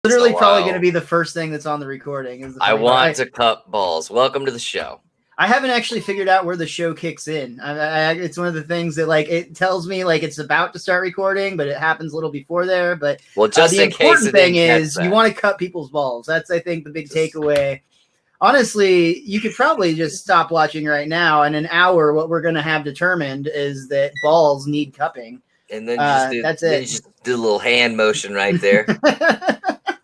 Literally probably going to be the first thing that's on the recording. Is the I want to cut balls. Welcome to the show. I haven't actually figured out where the show kicks in. It's one of the things that like it tells me like it's about to start recording, but it happens a little before there. But well, just the in important case thing is you want to cut people's balls. That's I think the big takeaway. Honestly, you could probably just stop watching right now. In an hour, what we're going to have determined is that balls need cupping. And then that's it. Just do a little hand motion right there.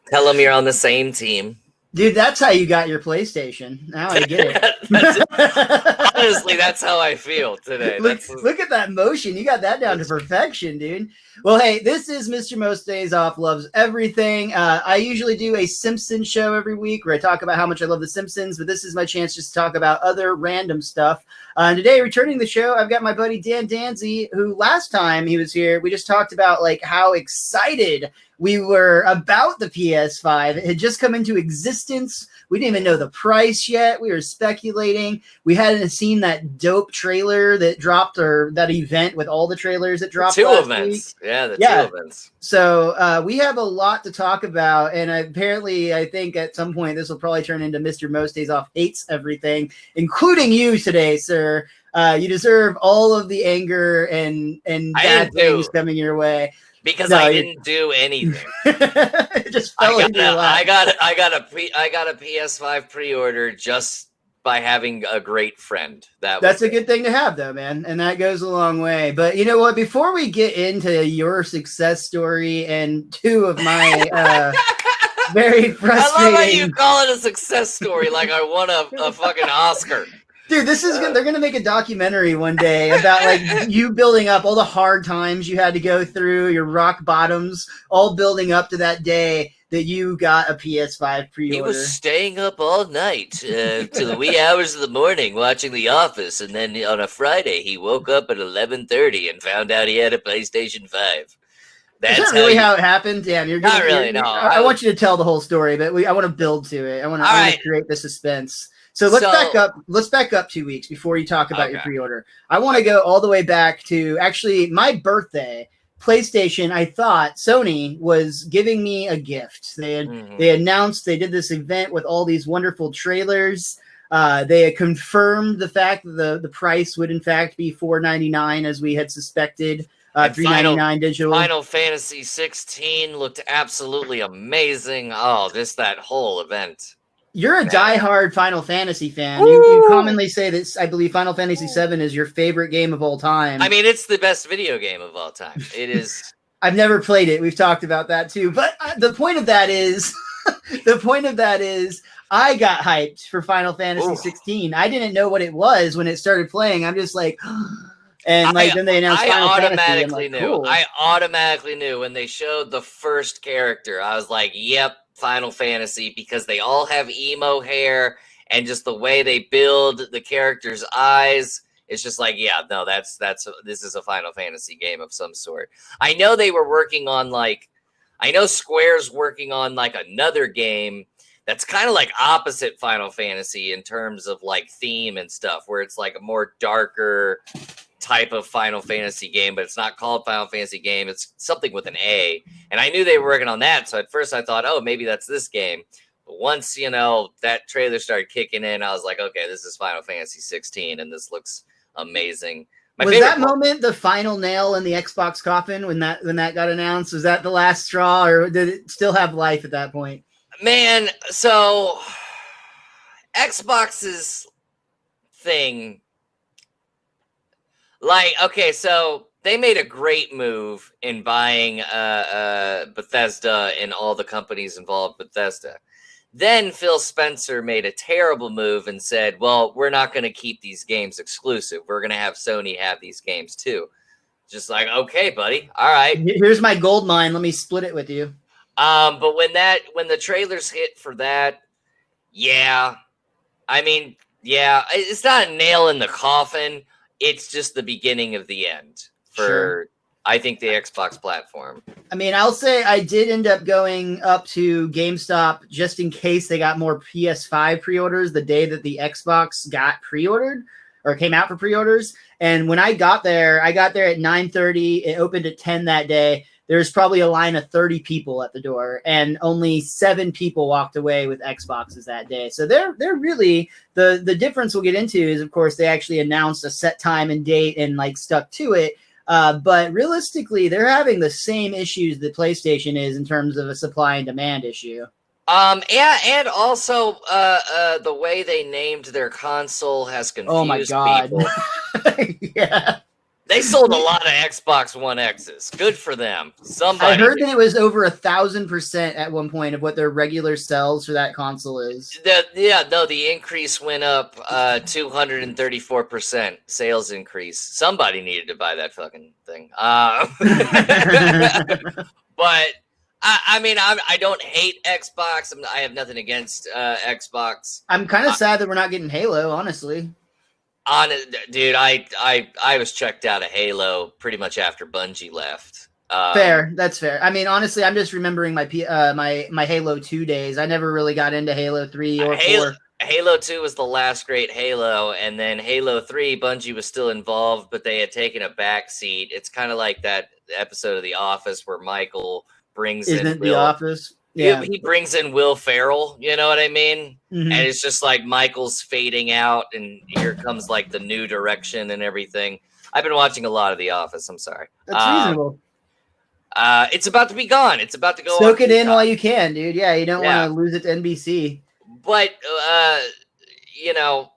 Tell them you're on the same team. Dude, that's how you got your PlayStation. Now I get it. Honestly, that's how I feel today. Look at that motion. You got that down to perfection, dude. Well, hey, this is Mr. Most Days Off Loves Everything. I usually do a Simpsons show every week where I talk about how much I love The Simpsons, but this is my chance just to talk about other random stuff. Today, returning the show, I've got my buddy Dan Danzy, who last time he was here, we just talked about like how excited we were about the PS5. It had just come into existence. We didn't even know the price yet. We were speculating. We hadn't seen that dope trailer that dropped, or that event with all the trailers that dropped. Two events. Week. Yeah, the two events. So we have a lot to talk about. And apparently, I think at some point this will probably turn into Mr. Most Days Off Hates Everything, including you today, sir. You deserve all of the anger and bad things coming your way. Because I didn't do anything. It just fell into your lap. I got a PS5 pre-order just by having a great friend. That's a good thing to have, though, man, and that goes a long way. But you know what? Before we get into your success story and two of my very frustrating, I love how you call it a success story, like I won a fucking Oscar. Dude, they're gonna make a documentary one day about like you building up all the hard times you had to go through, your rock bottoms, all building up to that day that you got a PS5 pre-order. He was staying up all night to the wee hours of the morning watching The Office, and then on a Friday he woke up at 11:30 and found out he had a PlayStation 5. That's Is that really how it happened? Damn, you're not really. No, I want you to tell the whole story, but I want to build to it. I want to create the suspense. So let's back up. Let's back up 2 weeks before you talk about your pre-order. I want to go all the way back to actually my birthday. PlayStation, I thought Sony was giving me a gift. They announced they did this event with all these wonderful trailers. They had confirmed the fact that the price would in fact be $499 as we had suspected. $399 digital. Final Fantasy 16 looked absolutely amazing. Oh, that whole event. You're a diehard Final Fantasy fan. You commonly say that I believe Final Fantasy VII is your favorite game of all time. I mean, it's the best video game of all time. It is. I've never played it. We've talked about that too. But the point of that is, I got hyped for Final Fantasy 16. I didn't know what it was when it started playing. I'm just like, and then they announced Final Fantasy. Cool. I automatically knew when they showed the first character. I was like, yep. Final Fantasy, because they all have emo hair and just the way they build the characters' eyes. It's just like, yeah, no, this is a Final Fantasy game of some sort. I know they were working on I know Square's working on like another game that's kind of like opposite Final Fantasy in terms of like theme and stuff, where it's like a more darker type of Final Fantasy game, but it's not called Final Fantasy game. It's something with an A. And I knew they were working on that. So at first I thought, oh, maybe that's this game. But once, that trailer started kicking in, I was like, okay, this is Final Fantasy 16 and this looks amazing. Was that moment the final nail in the Xbox coffin when that got announced? Was that the last straw, or did it still have life at that point? Man, so Xbox's thing, okay, so they made a great move in buying Bethesda and all the companies involved with Bethesda. Then Phil Spencer made a terrible move and said, well, we're not going to keep these games exclusive. We're going to have Sony have these games too. Just like, okay, buddy. All right. Here's my gold mine. Let me split it with you. But when the trailers hit for that, yeah. I mean, yeah, it's not a nail in the coffin. It's just the beginning of the end for, I think, the Xbox platform. I mean, I'll say I did end up going up to GameStop just in case they got more PS5 pre-orders the day that the Xbox got pre-ordered or came out for pre-orders. And when I got there at 9:30. It opened at 10 that day. there's probably a line of 30 people at the door, and only 7 people walked away with Xboxes that day. So they're really the difference we'll get into is, of course, they actually announced a set time and date and like stuck to it. But realistically, they're having the same issues that PlayStation is in terms of a supply and demand issue. Yeah, and also the way they named their console has confused Oh my God. people. Yeah. They sold a lot of Xbox One X's. Good for them. Somebody. I heard that it was over 1,000% at one point of what their regular sales for that console is. The increase went up 234% sales increase. Somebody needed to buy that fucking thing. But I mean, I don't hate Xbox. I have nothing against Xbox. I'm kind of sad that we're not getting Halo, honestly. Dude, I was checked out of Halo pretty much after Bungie left. Fair, that's fair. I mean, honestly, I'm just remembering my my Halo 2 days. I never really got into Halo 3 or 4. Halo 2 was the last great Halo, and then Halo 3, Bungie was still involved, but they had taken a back seat. It's kind of like that episode of The Office where Michael brings in Isn't The Office? Yeah, he brings in Will Ferrell, you know what I mean? Mm-hmm. And it's just like Michael's fading out, and here comes like the new direction and everything. I've been watching a lot of The Office. I'm sorry. That's reasonable. It's about to be gone. It's about to go. Soak it in while you can, dude. Yeah, you don't want to lose it to NBC. But you know,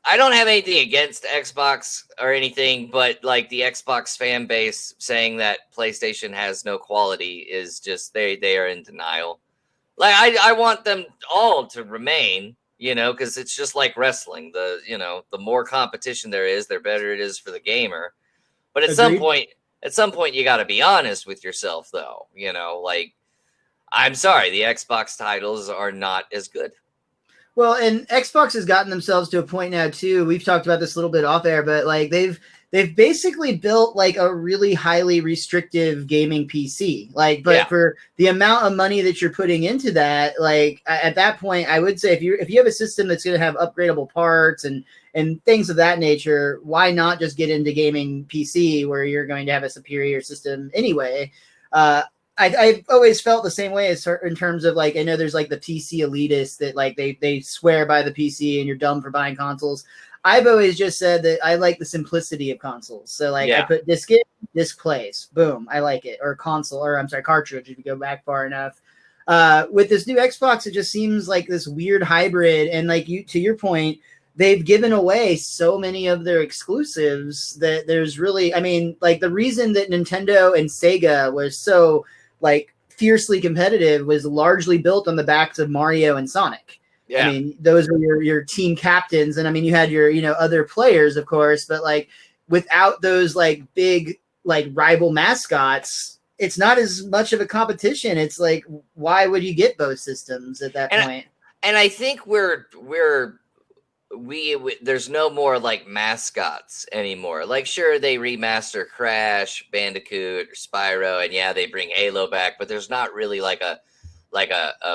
I don't have anything against Xbox or anything, but like the Xbox fan base saying that PlayStation has no quality is just they are in denial. Like I want them all to remain, you know, because it's just like wrestling. The more competition there is, the better it is for the gamer. But at some point you got to be honest with yourself, though. You know, like, I'm sorry, the Xbox titles are not as good. Well, and Xbox has gotten themselves to a point now too. We've talked about this a little bit off air, but like they've basically built like a really highly restrictive gaming PC. Like, but for the amount of money that you're putting into that, like at that point, I would say if you have a system that's going to have upgradable parts and things of that nature, why not just get into gaming PC where you're going to have a superior system anyway? I've always felt the same way as in terms of like, I know there's like the PC elitists that like they swear by the PC and you're dumb for buying consoles. I've always just said that I like the simplicity of consoles. So like I put disc in, disc plays, boom, I like it. Or cartridge if you go back far enough. With this new Xbox, it just seems like this weird hybrid. And like to your point, they've given away so many of their exclusives that there's really, I mean, like the reason that Nintendo and Sega was so like fiercely competitive was largely built on the backs of Mario and Sonic. Yeah. I mean, those were your team captains. And I mean, you had your, other players, of course, but like without those like big, like rival mascots, it's not as much of a competition. It's like, why would you get both systems at that point? And I think there's no more like mascots anymore. Like, sure, they remaster Crash Bandicoot or Spyro, and they bring Halo back, but there's not really like a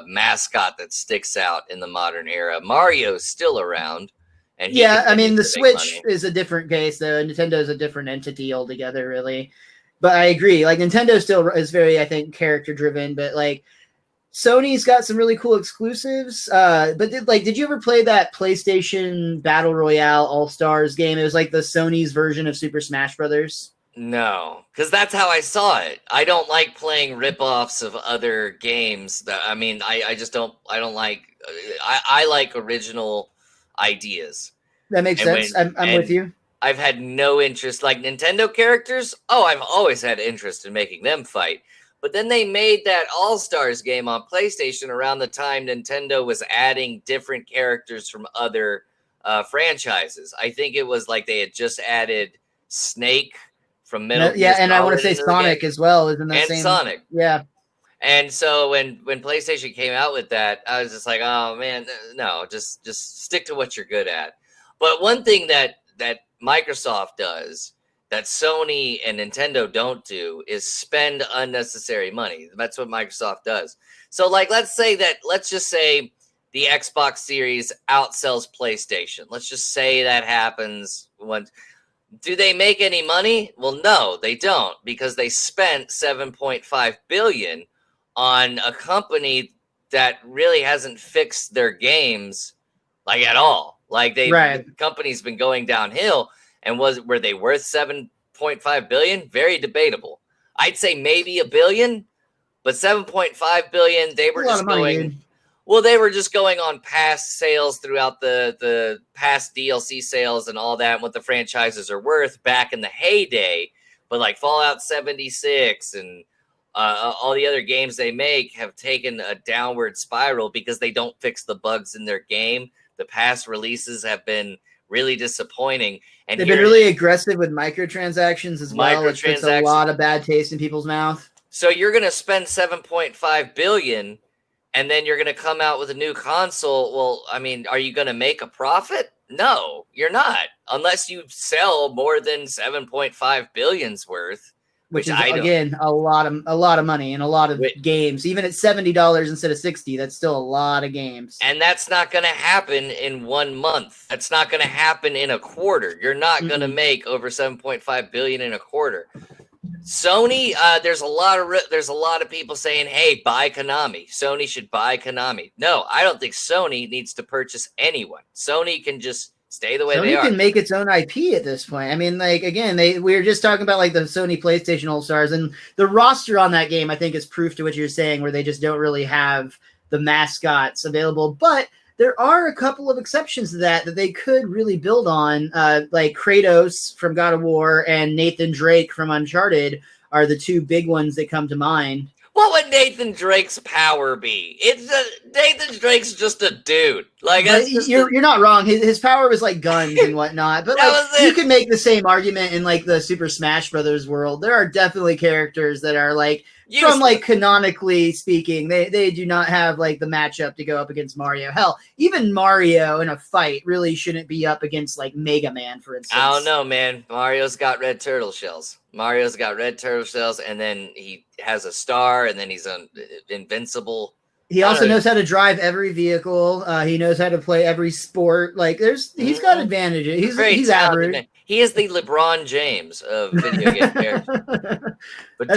mascot that sticks out in the modern era. Mario's still around, and I mean the Switch is a different case though. Nintendo's a different entity altogether, really. But I agree, like Nintendo still is very, I think, character driven, but like Sony's got some really cool exclusives. But did you ever play that PlayStation Battle Royale All-Stars game? It was like the Sony's version of Super Smash Brothers. No, because that's how I saw it. I don't like playing rip-offs of other games. I just don't. I don't like. I like original ideas. That makes sense. I'm with you. I've had no interest, like Nintendo characters. Oh, I've always had interest in making them fight. But then they made that All-Stars game on PlayStation around the time Nintendo was adding different characters from other franchises. I think it was like they had just added Snake from Metal Gear Solid. And I want to say Sonic as well. Isn't that same? Sonic. Yeah. And so when PlayStation came out with that, I was just like, oh, man, no, just stick to what you're good at. But one thing that Microsoft does that Sony and Nintendo don't do is spend unnecessary money. That's what Microsoft does. So like, let's just say the Xbox Series outsells PlayStation. Let's just say that happens once. Do they make any money? Well, no, they don't, because they spent 7.5 billion on a company that really hasn't fixed their games like at all. Like the company's been going downhill, and were they worth 7.5 billion? Very debatable. I'd say maybe a billion, but 7.5 billion, they were just going. Well, they were just going on past sales throughout the past DLC sales and all that, and what the franchises are worth back in the heyday. But like Fallout 76 and all the other games they make have taken a downward spiral because they don't fix the bugs in their game. The past releases have been really disappointing. And they've been really aggressive with microtransactions as well, which puts a lot of bad taste in people's mouth. So you're going to spend 7.5 billion, and then you're going to come out with a new console. Well, I mean, are you going to make a profit? No, you're not, unless you sell more than 7.5 billion's worth, which is again a lot of money and a lot of games. Even at $70 instead of $60, that's still a lot of games. And that's not going to happen in 1 month. That's not going to happen in a quarter. You're not going to make over 7.5 billion in a quarter. Sony, there's a lot of people saying, "Hey, buy Konami. Sony should buy Konami." No, I don't think Sony needs to purchase anyone. Sony can just stay the way they are. Sony can make its own IP at this point. I mean, like, again, we were just talking about like the Sony PlayStation All-Stars, and the roster on that game, I think, is proof to what you're saying, where they just don't really have the mascots available. But there are a couple of exceptions to that they could really build on, like Kratos from God of War and Nathan Drake from Uncharted are the two big ones that come to mind. What would Nathan Drake's power be? Nathan Drake's just a dude. Like you're not wrong. His power was like guns and whatnot. But like, you could make the same argument in like the Super Smash Brothers world. There are definitely characters that are like from like canonically speaking, they do not have like the matchup to go up against Mario. Hell, even Mario in a fight really shouldn't be up against like Mega Man, for instance. I don't know, man. Mario's got red turtle shells. And then he has a star, and then he's invincible. He also knows how to drive every vehicle. He knows how to play every sport. Like he's got advantages. He's average. He is the LeBron James of video game characters. But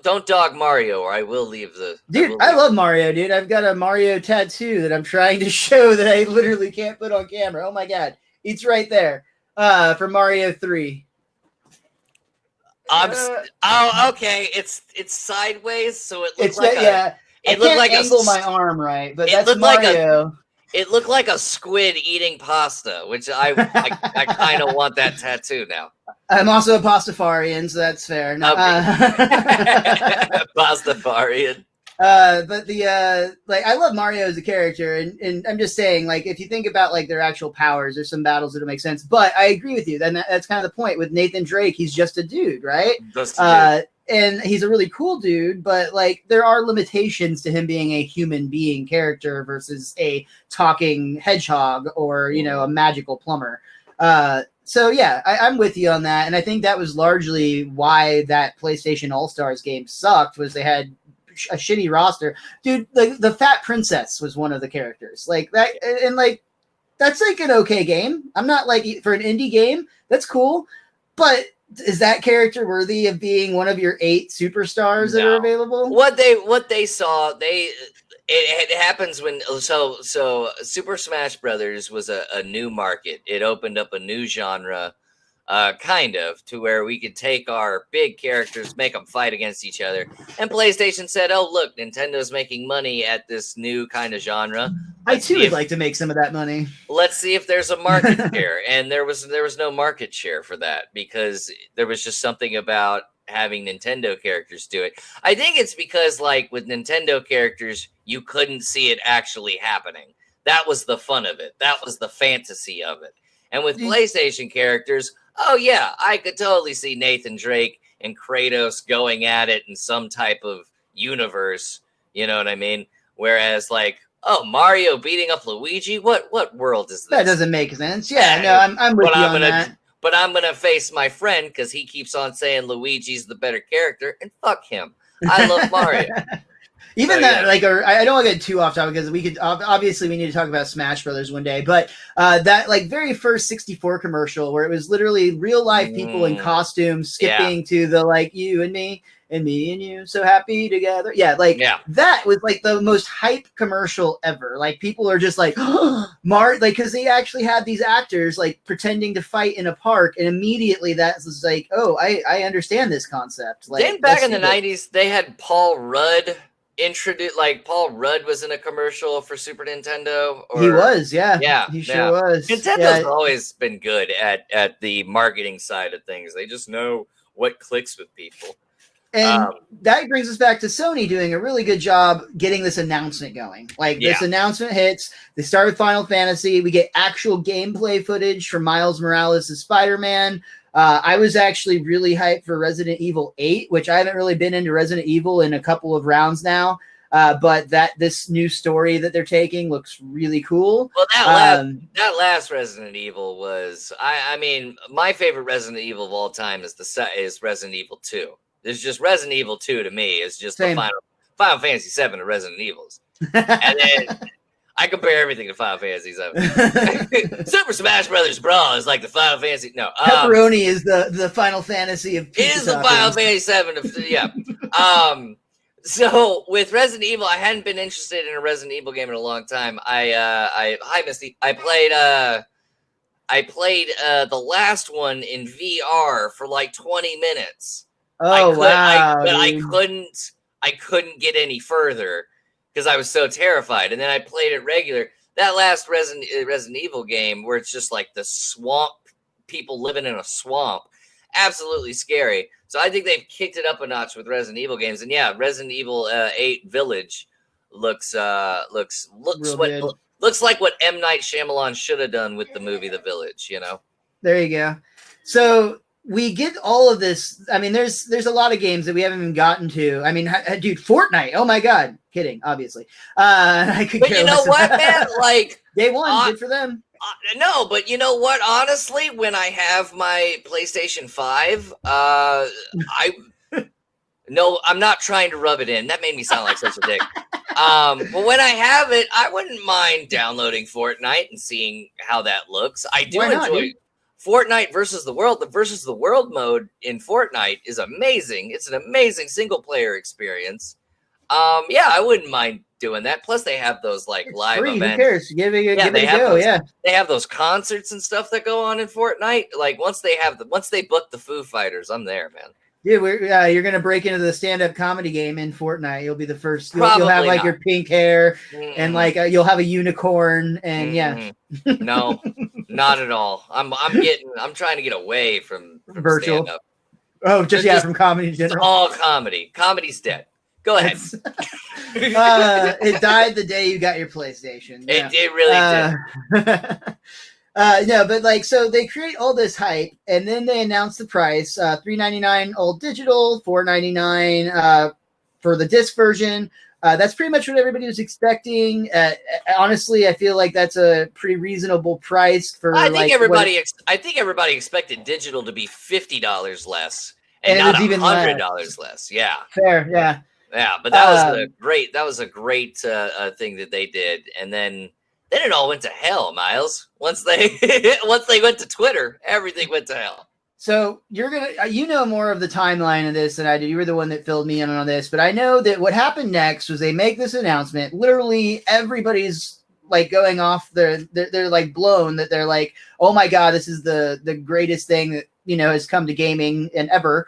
don't dog Mario, or I will leave the. Dude, I love Mario, dude. I've got a Mario tattoo that I'm trying to show that I literally can't put on camera. Oh my god, it's right there. For Mario 3. Okay. It's sideways, so it looks like It looked like angle my arm right, but that's Mario. It looked like a squid eating pasta, which I kind of want that tattoo now. I'm also a pastafarian, so that's fair. No, Pastafarian. But like I love Mario as a character, and I'm just saying, like, if you think about like their actual powers, there's some battles that'll make sense. But I agree with you. Then that's kind of the point with Nathan Drake. He's just a dude, right? Just a dude. And he's a really cool dude, but like there are limitations to him being a human being character versus a talking hedgehog or a magical plumber. So yeah, I'm with you on that, and I think that was largely why that PlayStation All-Stars game sucked. Was they had a shitty roster, dude. Like the Fat Princess was one of the characters, like that, and like that's like an okay game. I'm not like for an indie game, that's cool, but is that character worthy of being one of your 8 superstars that are available? What they saw, it happens when so Super Smash Brothers was a new market. It opened up a new genre, kind of, to where we could take our big characters, make them fight against each other. And PlayStation said, "Oh, look, Nintendo's making money at this new kind of genre. I too would like to make some of that money. Let's see if there's a market share." And there was no market share for that because there was just something about having Nintendo characters do it. I think it's because, like, with Nintendo characters, you couldn't see it actually happening. That was the fun of it. That was the fantasy of it. And with PlayStation characters, oh yeah, I could totally see Nathan Drake and Kratos going at it in some type of universe. You know what I mean? Whereas, like, oh, Mario beating up Luigi? What world is this? That doesn't make sense. Yeah, no, I'm with you on that. But I'm going to face my friend because he keeps on saying Luigi's the better character, and fuck him. I love Mario. Even So, that, yeah. like, or I don't want to get too off topic because we could obviously we need to talk about Smash Brothers one day. But that like very first 64 commercial where it was literally real life people in costumes Yeah. skipping to the like you and me and you so happy together. Yeah, like Yeah. that was like the most hype commercial ever. Like people are just like like because they actually had these actors like pretending to fight in a park, and immediately that was like, oh, I understand this concept. Like Then back in the 90s, they had Paul Rudd introduced, like Paul Rudd was in a commercial for Super Nintendo. Or he was, yeah, yeah, he yeah. sure was. Nintendo's Yeah. always been good at the marketing side of things. They just know what clicks with people. And that brings us back to Sony doing a really good job getting this announcement going. Like this announcement hits, they start with Final Fantasy. We get actual gameplay footage from Miles Morales as Spider-Man. I was actually really hyped for Resident Evil 8, which I haven't really been into Resident Evil in a couple of rounds now. But this new story that they're taking looks really cool. Well, that last Resident Evil was, I mean, my favorite Resident Evil of all time is Resident Evil 2. It's just Resident Evil 2 to me is just the Final Fantasy 7 of Resident Evils. And then I compare everything to Final Fantasy 7. Super Smash Brothers Brawl is like the Final Fantasy. No, pepperoni is the Final Fantasy of pizza. It is the Final Fantasy 7 of yeah. So with Resident Evil, I hadn't been interested in a Resident Evil game in a long time. Hi Misty. I played the last one in VR for like 20 minutes. Oh wow! I couldn't get any further because I was so terrified. And then I played it regular. That last Resident Evil game where it's just like the swamp, people living in a swamp, absolutely scary. So I think they've kicked it up a notch with Resident Evil games. And yeah, Resident Evil 8 Village looks like what M. Night Shyamalan should have done with the movie The Village. You know. There you go. So we get all of this. I mean, there's a lot of games that we haven't even gotten to. I mean, dude, Fortnite. Oh my God. Kidding, obviously. I could. But you know what, man? Like day one, good for them. No, but you know what? Honestly, when I have my PlayStation 5, no, I'm not trying to rub it in. That made me sound like such a dick. But when I have it, I wouldn't mind downloading Fortnite and seeing how that looks. I do enjoy Fortnite versus the World. The versus the World mode in Fortnite is amazing. It's an amazing single player experience. Yeah, I wouldn't mind doing that. Plus, they have those like live events. Who cares? Give it a go. Yeah, they have those concerts and stuff that go on in Fortnite. Like once they book the Foo Fighters, I'm there, man. Dude, you're gonna break into the stand-up comedy game in Fortnite. You'll be the first. You'll have like your pink hair and like you'll have a unicorn and yeah. No, not at all. I'm trying to get away from virtual stand-up. Oh, just from comedy in general. All comedy. Comedy's dead. Go ahead. It died the day you got your PlayStation. Yeah. It really did. No, but like, so they create all this hype, and then they announce the price: $3.99 all digital, $4.99 for the disc version. That's pretty much what everybody was expecting. Honestly, I feel like that's a pretty reasonable price for. I think everybody expected digital to be $50 less, and not $100 less. Yeah, fair. Yeah. Yeah, but that was a great thing that they did, and then it all went to hell, Miles. Once they went to Twitter, everything went to hell. So you know more of the timeline of this than I do. You were the one that filled me in on this, but I know that what happened next was they make this announcement. Literally, everybody's like going off. They're like blown that they're like, oh my God, this is the greatest thing that has come to gaming and ever.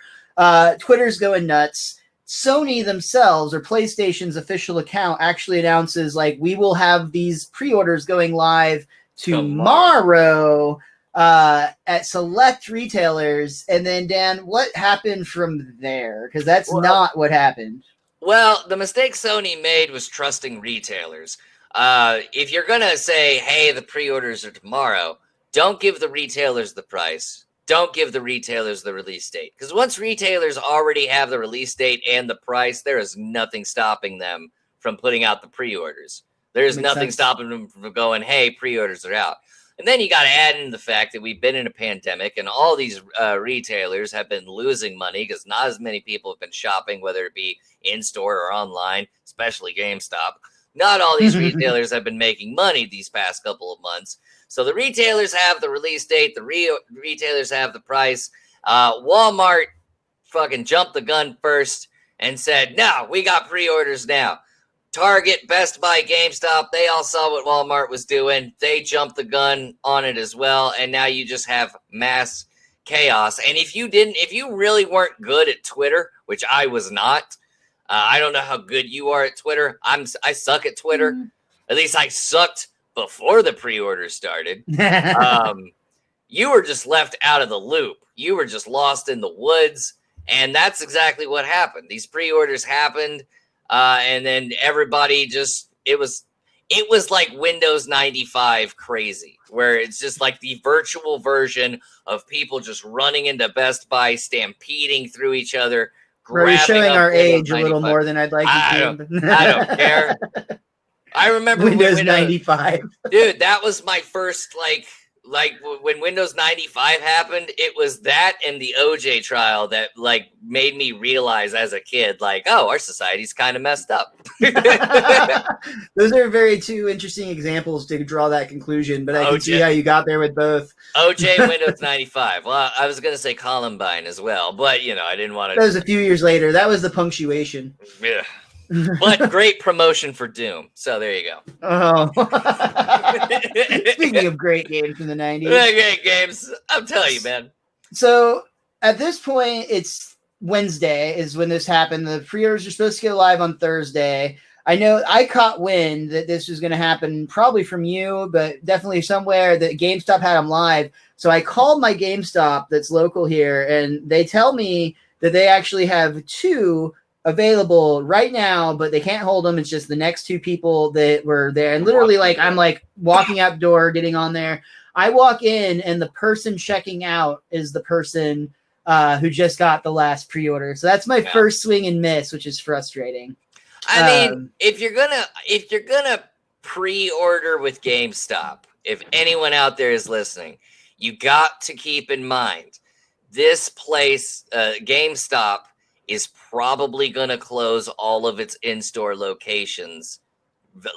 Twitter's going nuts. Sony themselves, or PlayStation's official account, actually announces like we will have these pre-orders going live tomorrow at select retailers. And then Dan, what happened from there? Because that's not what happened. Well, the mistake Sony made was trusting retailers. If you're gonna say, "Hey, the pre-orders are tomorrow," don't give the retailers the price. Don't give the retailers the release date. Because once retailers already have the release date and the price, there is nothing stopping them from putting out the pre-orders. There's nothing stopping them from going, hey, pre-orders are out. And then you got to add in the fact that we've been in a pandemic and all these retailers have been losing money because not as many people have been shopping, whether it be in store or online, especially GameStop. Not all these retailers have been making money these past couple of months. So the retailers have the release date, the retailers have the price. Walmart fucking jumped the gun first and said, no, we got pre-orders now. Target, Best Buy, GameStop, they all saw what Walmart was doing. They jumped the gun on it as well. And now you just have mass chaos. And if you really weren't good at Twitter, which I was not, I don't know how good you are at Twitter. I suck at Twitter. Mm-hmm. At least I sucked before the pre-order started. You were just left out of the loop. You were just lost in the woods. And that's exactly what happened. These pre-orders happened. And then everybody just, it was like Windows 95 crazy, where it's just like the virtual version of people just running into Best Buy, stampeding through each other. We're showing our age a little more than I'd like to. I don't care. I remember Windows 95. Dude, that was my first, like when Windows 95 happened, it was that and the OJ trial that like made me realize as a kid, like, oh, our society's kind of messed up. Those are very two interesting examples to draw that conclusion, but I can see how you got there with both. OJ and Windows 95. Well, I was going to say Columbine as well, but you know, I didn't want to. That was a few years later. That was the punctuation. Yeah. But great promotion for Doom. So there you go. Oh. Speaking of great games from the 90s. Great games. I'm telling you, man. So at this point, it's Wednesday is when this happened. The pre-orders are supposed to go live on Thursday. I know I caught wind that this was going to happen probably from you, but definitely somewhere that GameStop had them live. So I called my GameStop that's local here, and they tell me that they actually have 2 available right now, but they can't hold them. It's just the next 2 people that were there. And literally, like, I'm like walking out the door, getting on there. I walk in, and the person checking out is the person who just got the last pre-order. So that's my first swing and miss, which is frustrating. I mean, if you're gonna pre-order with GameStop, if anyone out there is listening, you got to keep in mind this place, GameStop, is probably going to close all of its in-store locations,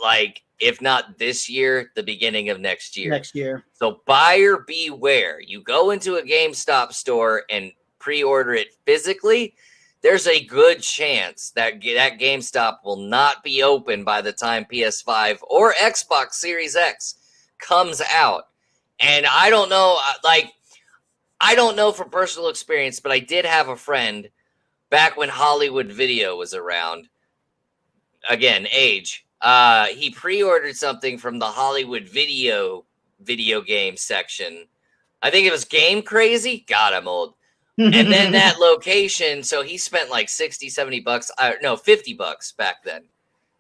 like, if not this year, the beginning of next year. Next year. So buyer beware. You go into a GameStop store and pre-order it physically, there's a good chance that GameStop will not be open by the time PS5 or Xbox Series X comes out. And I don't know, I don't know from personal experience, but I did have a friend back when Hollywood Video was around. Again, age. He pre-ordered something from the Hollywood video game section. I think it was Game Crazy. God, I'm old. And then that location, so he spent like 60, 70 bucks. No, 50 bucks back then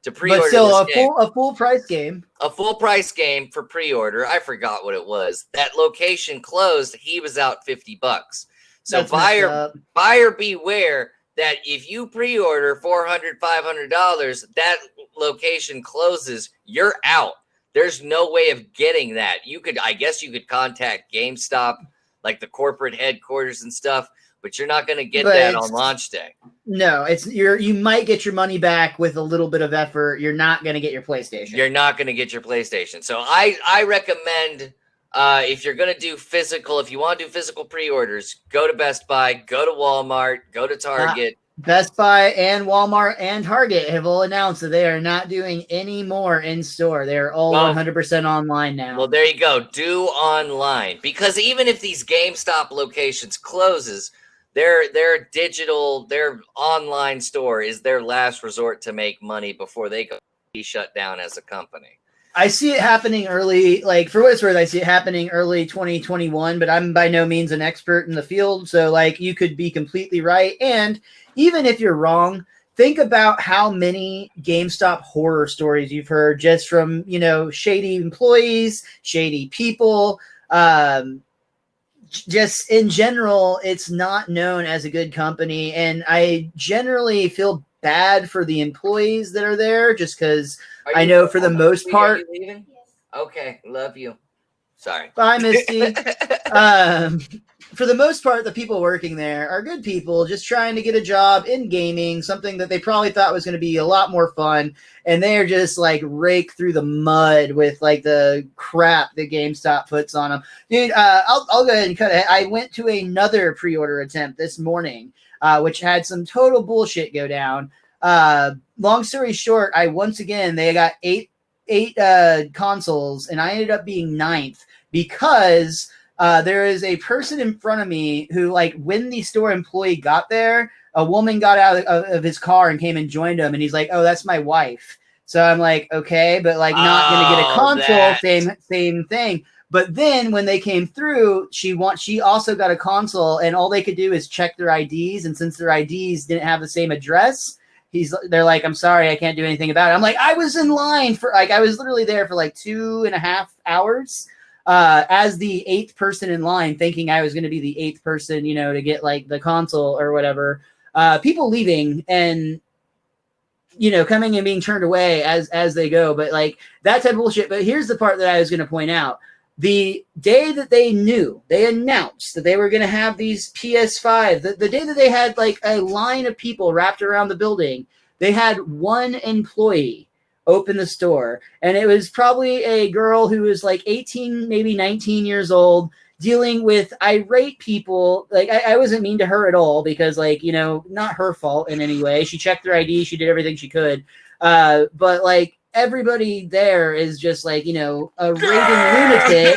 to pre-order. But still, a full price game. A full price game for pre-order. I forgot what it was. That location closed. He was out 50 bucks. So buyer beware that if you pre-order $400, $500, that location closes, you're out. There's no way of getting that. I guess you could contact GameStop, like the corporate headquarters and stuff, but you're not going to get that on launch day. No, you might get your money back with a little bit of effort. You're not going to get your PlayStation. You're not going to get your PlayStation. So I recommend, if you're going to do physical, if you want to do physical pre-orders, go to Best Buy, go to Walmart, go to Target. Best Buy and Walmart and Target have all announced that they are not doing any more in store. They're all 100% online now. Well, there you go. Do online, because even if these GameStop locations closes, their online store is their last resort to make money before they go be shut down as a company. I see it happening early, like, for what it's worth, I see it happening early 2021, but I'm by no means an expert in the field. So, like, you could be completely right. And even if you're wrong, think about how many GameStop horror stories you've heard just from, shady employees, shady people. Just in general, it's not known as a good company. And I generally feel bad for the employees that are there just because I know for the most part. Okay, love you. Sorry. Bye, Misty. For the most part, the people working there are good people just trying to get a job in gaming, something that they probably thought was going to be a lot more fun. And they are just like rake through the mud with like the crap that GameStop puts on them. Dude, I'll go ahead and cut it. I went to another pre-order attempt this morning, which had some total bullshit go down. Long story short, they got eight consoles, and I ended up being ninth because there is a person in front of me who, like, when the store employee got there, a woman got out of his car and came and joined him, and he's like, "Oh, that's my wife." So I'm like, okay, but like not gonna get a console, same thing. But then when they came through, she also got a console, and all they could do is check their IDs, and since their IDs didn't have the same address, they're like, "I'm sorry, I can't do anything about it." I'm like, I was in line for I was literally there for like 2.5 hours. As the 8th person in line, thinking I was going to be the 8th person, to get like the console or whatever. People leaving and coming and being turned away as they go, but like that type of bullshit. But here's the part that I was going to point out: the day that they announced that they were going to have these PS5, the day that they had like a line of people wrapped around the building, they had one employee open the store, and it was probably a girl who was like 18, maybe 19 years old, dealing with irate people. Like I wasn't mean to her at all, because like, not her fault in any way. She checked their ID, she did everything she could, but like everybody there is just like, a raving lunatic.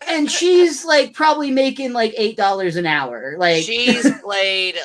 And she's like probably making like $8 an hour. Like she's played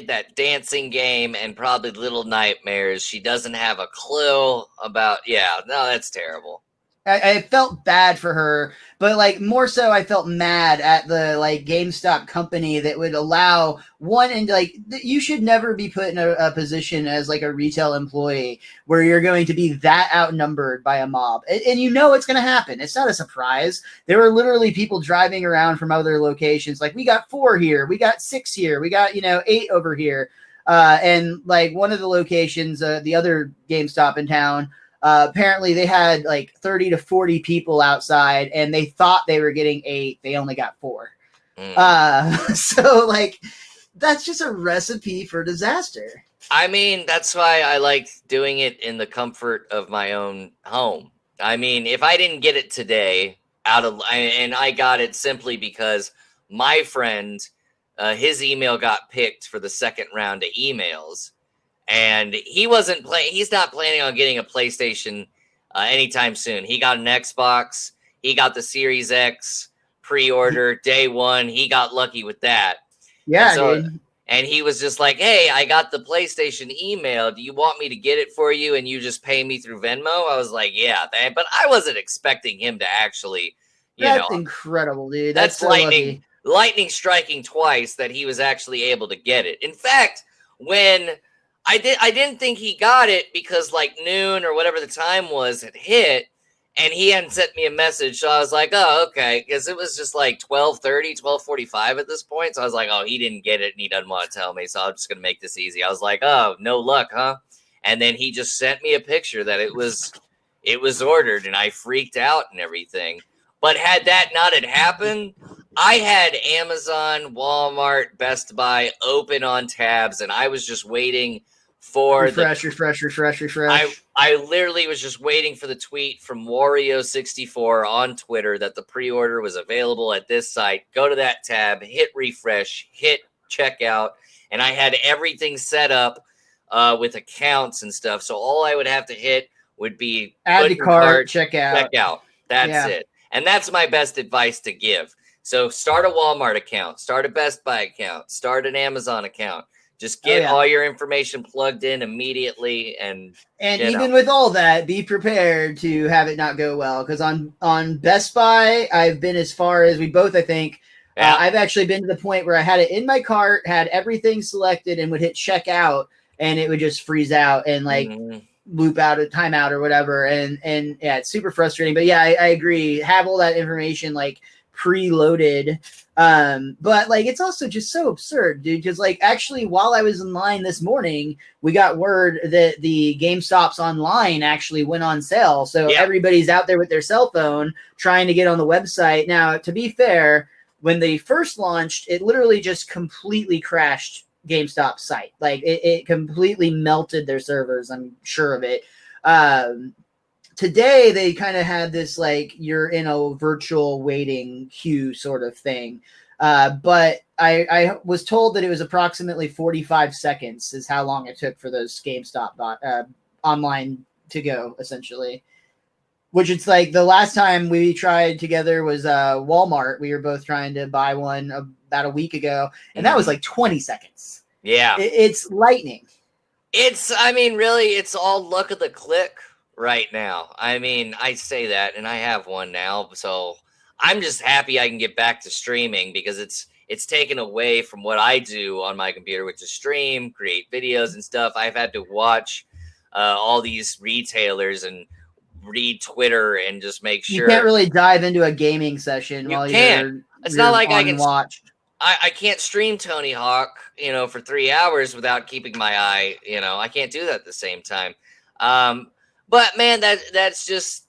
that dancing game and probably Little Nightmares. She doesn't have a clue about. Yeah, no, that's terrible. I felt bad for her, but like more so, I felt mad at the like GameStop company that would allow one, and like you should never be put in a position as like a retail employee where you're going to be that outnumbered by a mob, and it's going to happen. It's not a surprise. There were literally people driving around from other locations, like we got 4 here, we got 6 here, we got 8 over here, and like one of the locations, the other GameStop in town. Apparently they had like 30 to 40 people outside, and they thought they were getting 8. They only got 4. So like, that's just a recipe for disaster. I mean, that's why I like doing it in the comfort of my own home. I mean, if I didn't get it today and I got it simply because my friend, his email got picked for the second round of emails. And he's not planning on getting a PlayStation anytime soon. He got an Xbox. He got the Series X pre-order day one. He got lucky with that. Yeah, dude. And he was just like, "Hey, I got the PlayStation email. Do you want me to get it for you? And you just pay me through Venmo?" I was like, "Yeah." But I wasn't expecting him to actually, That's incredible, dude. That's so lightning striking twice that he was actually able to get it. In fact, when I didn't think he got it because like noon or whatever the time was had hit, and he hadn't sent me a message. So I was like, oh, okay. Because it was just like 12:30, 12:45 at this point. So I was like, oh, he didn't get it and he doesn't want to tell me. So I'm just going to make this easy. I was like, oh, no luck, huh? And then he just sent me a picture that it was ordered, and I freaked out and everything. But had that not had happened, I had Amazon, Walmart, Best Buy open on tabs, and I was just waiting for refresh. I literally was just waiting for the tweet from Wario64 on Twitter that the pre-order was available at this site. Go to that tab, hit refresh, hit checkout, and I had everything set up with accounts and stuff. So all I would have to hit would be add to cart, checkout. That's it. And that's my best advice to give. So start a Walmart account, start a Best Buy account, start an Amazon account. Just get all your information plugged in immediately, and even with all that, be prepared to have it not go well. Because on Best Buy, I've been as far as we both, I think. Yeah. I've actually been to the point where I had it in my cart, had everything selected, and would hit checkout, and it would just freeze out and like loop out a timeout or whatever. And yeah, it's super frustrating. But yeah, I agree. Have all that information like preloaded. But like, it's also just so absurd, dude. Because like, actually, while I was in line this morning, we got word that the GameStops online actually went on sale. So everybody's out there with their cell phone trying to get on the website. Now, to be fair, when they first launched, it literally just completely crashed GameStop's site. Like it completely melted their servers. I'm sure of it. Today they kind of had this like you're in a virtual waiting queue sort of thing. But I was told that it was approximately 45 seconds is how long it took for those GameStop online to go, essentially. Which it's like the last time we tried together was Walmart. We were both trying to buy one about a week ago, and that was like 20 seconds. Yeah. It's lightning. I mean, really, it's all luck of the click right now. I mean, I say that, and I have one now, so I'm just happy I can get back to streaming because it's taken away from what I do on my computer, which is stream, create videos and stuff. I've had to watch all these retailers and read Twitter and just make sure. You can't really dive into a gaming session while you're not like I can watch. I can't stream Tony Hawk, for 3 hours without keeping my eye, I can't do that at the same time. But man, that's just,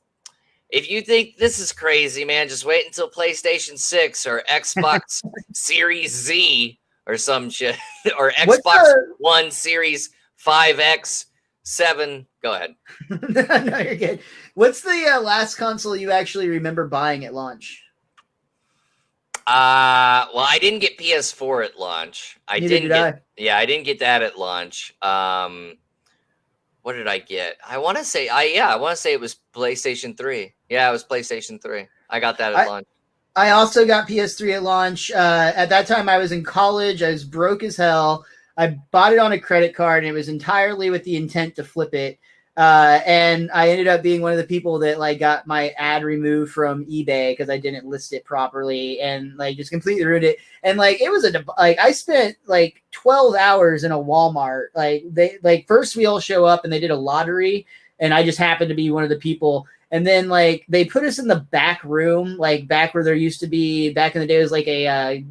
if you think this is crazy, man, just wait until PlayStation 6 or Xbox Series Z or some shit, or Xbox One Series 5X 7. Go ahead. No, you're good. What's the last console you actually remember buying at launch? Well, I didn't get PS4 at launch. I didn't get that at launch. What did I get? I want to say it was PlayStation 3. Yeah, it was PlayStation 3. I got that at launch. I also got PS3 at launch. At that time, I was in college. I was broke as hell. I bought it on a credit card, and it was entirely with the intent to flip it. And I ended up being one of the people that like got my ad removed from eBay because I didn't list it properly, and like just completely ruined it. And like it was I spent like 12 hours in a Walmart. First we all show up and they did a lottery, and I just happened to be one of the people. And then like they put us in the back room, like back where there used to be back in the day, it was like a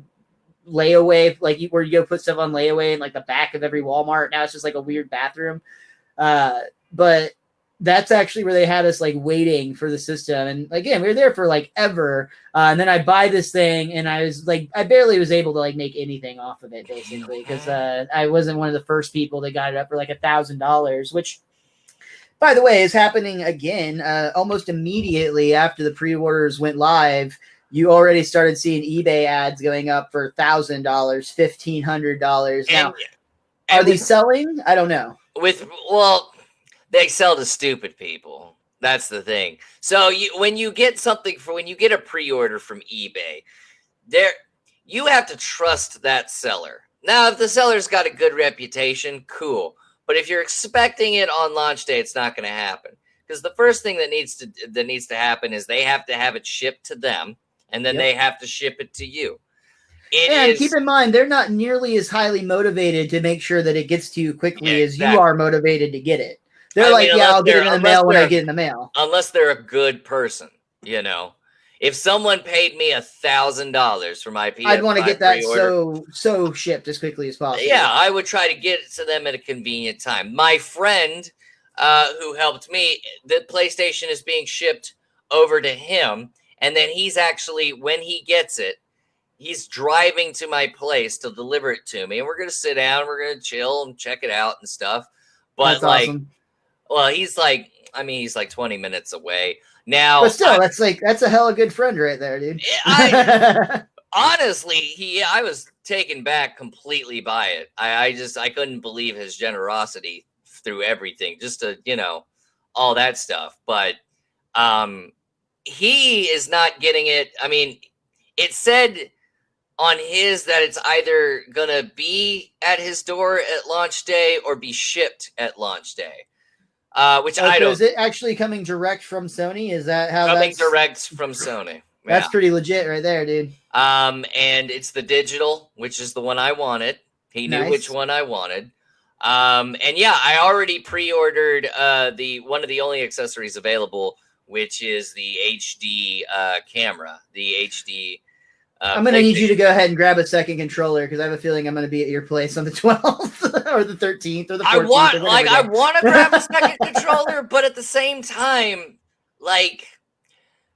layaway, like where you go put stuff on layaway in like the back of every Walmart. Now it's just like a weird bathroom. But that's actually where they had us like waiting for the system. And again, we were there for like ever. And then I buy this thing, and I was like, I barely was able to like make anything off of it basically. Cause, I wasn't one of the first people that got it up for like $1,000, which by the way is happening again, almost immediately after the pre-orders went live. You already started seeing eBay ads going up for $1,000, $1,500. Now, are these selling? I don't know. They sell to stupid people. That's the thing. So when you get a pre-order from eBay, you have to trust that seller. Now, if the seller's got a good reputation, cool. But if you're expecting it on launch day, it's not going to happen. Because the first thing that needs to happen is they have to have it shipped to them, and then they have to ship it to you. Keep in mind, they're not nearly as highly motivated to make sure that it gets to you quickly as you are motivated to get it. They're I'll get it in the mail when I get in the mail. Unless they're a good person, If someone paid me $1,000 for my PS5 I'd want to get that so shipped as quickly as possible. Yeah, I would try to get it to them at a convenient time. My friend who helped me, the PlayStation is being shipped over to him, and then he's actually, when he gets it, he's driving to my place to deliver it to me, and we're going to sit down, we're going to chill and check it out and stuff. But that's awesome. Well, he's like 20 minutes away now. But still, that's a hella good friend right there, dude. Honestly, I was taken back completely by it. I couldn't believe his generosity through everything, just to, all that stuff. But he is not getting it. I mean, it said on his that it's either gonna be at his door at launch day or be shipped at launch day. Which I don't. Is it actually coming direct from Sony? Is that how coming direct from Sony? That's pretty legit right there, dude. And it's the digital, which is the one I wanted. He knew which one I wanted. And yeah, I already pre-ordered the one of the only accessories available, which is the HD camera, the HD I'm going to need you to go ahead and grab a second controller because I have a feeling I'm going to be at your place on the 12th or the 13th or the 14th. I want to grab a second controller, but at the same time, like,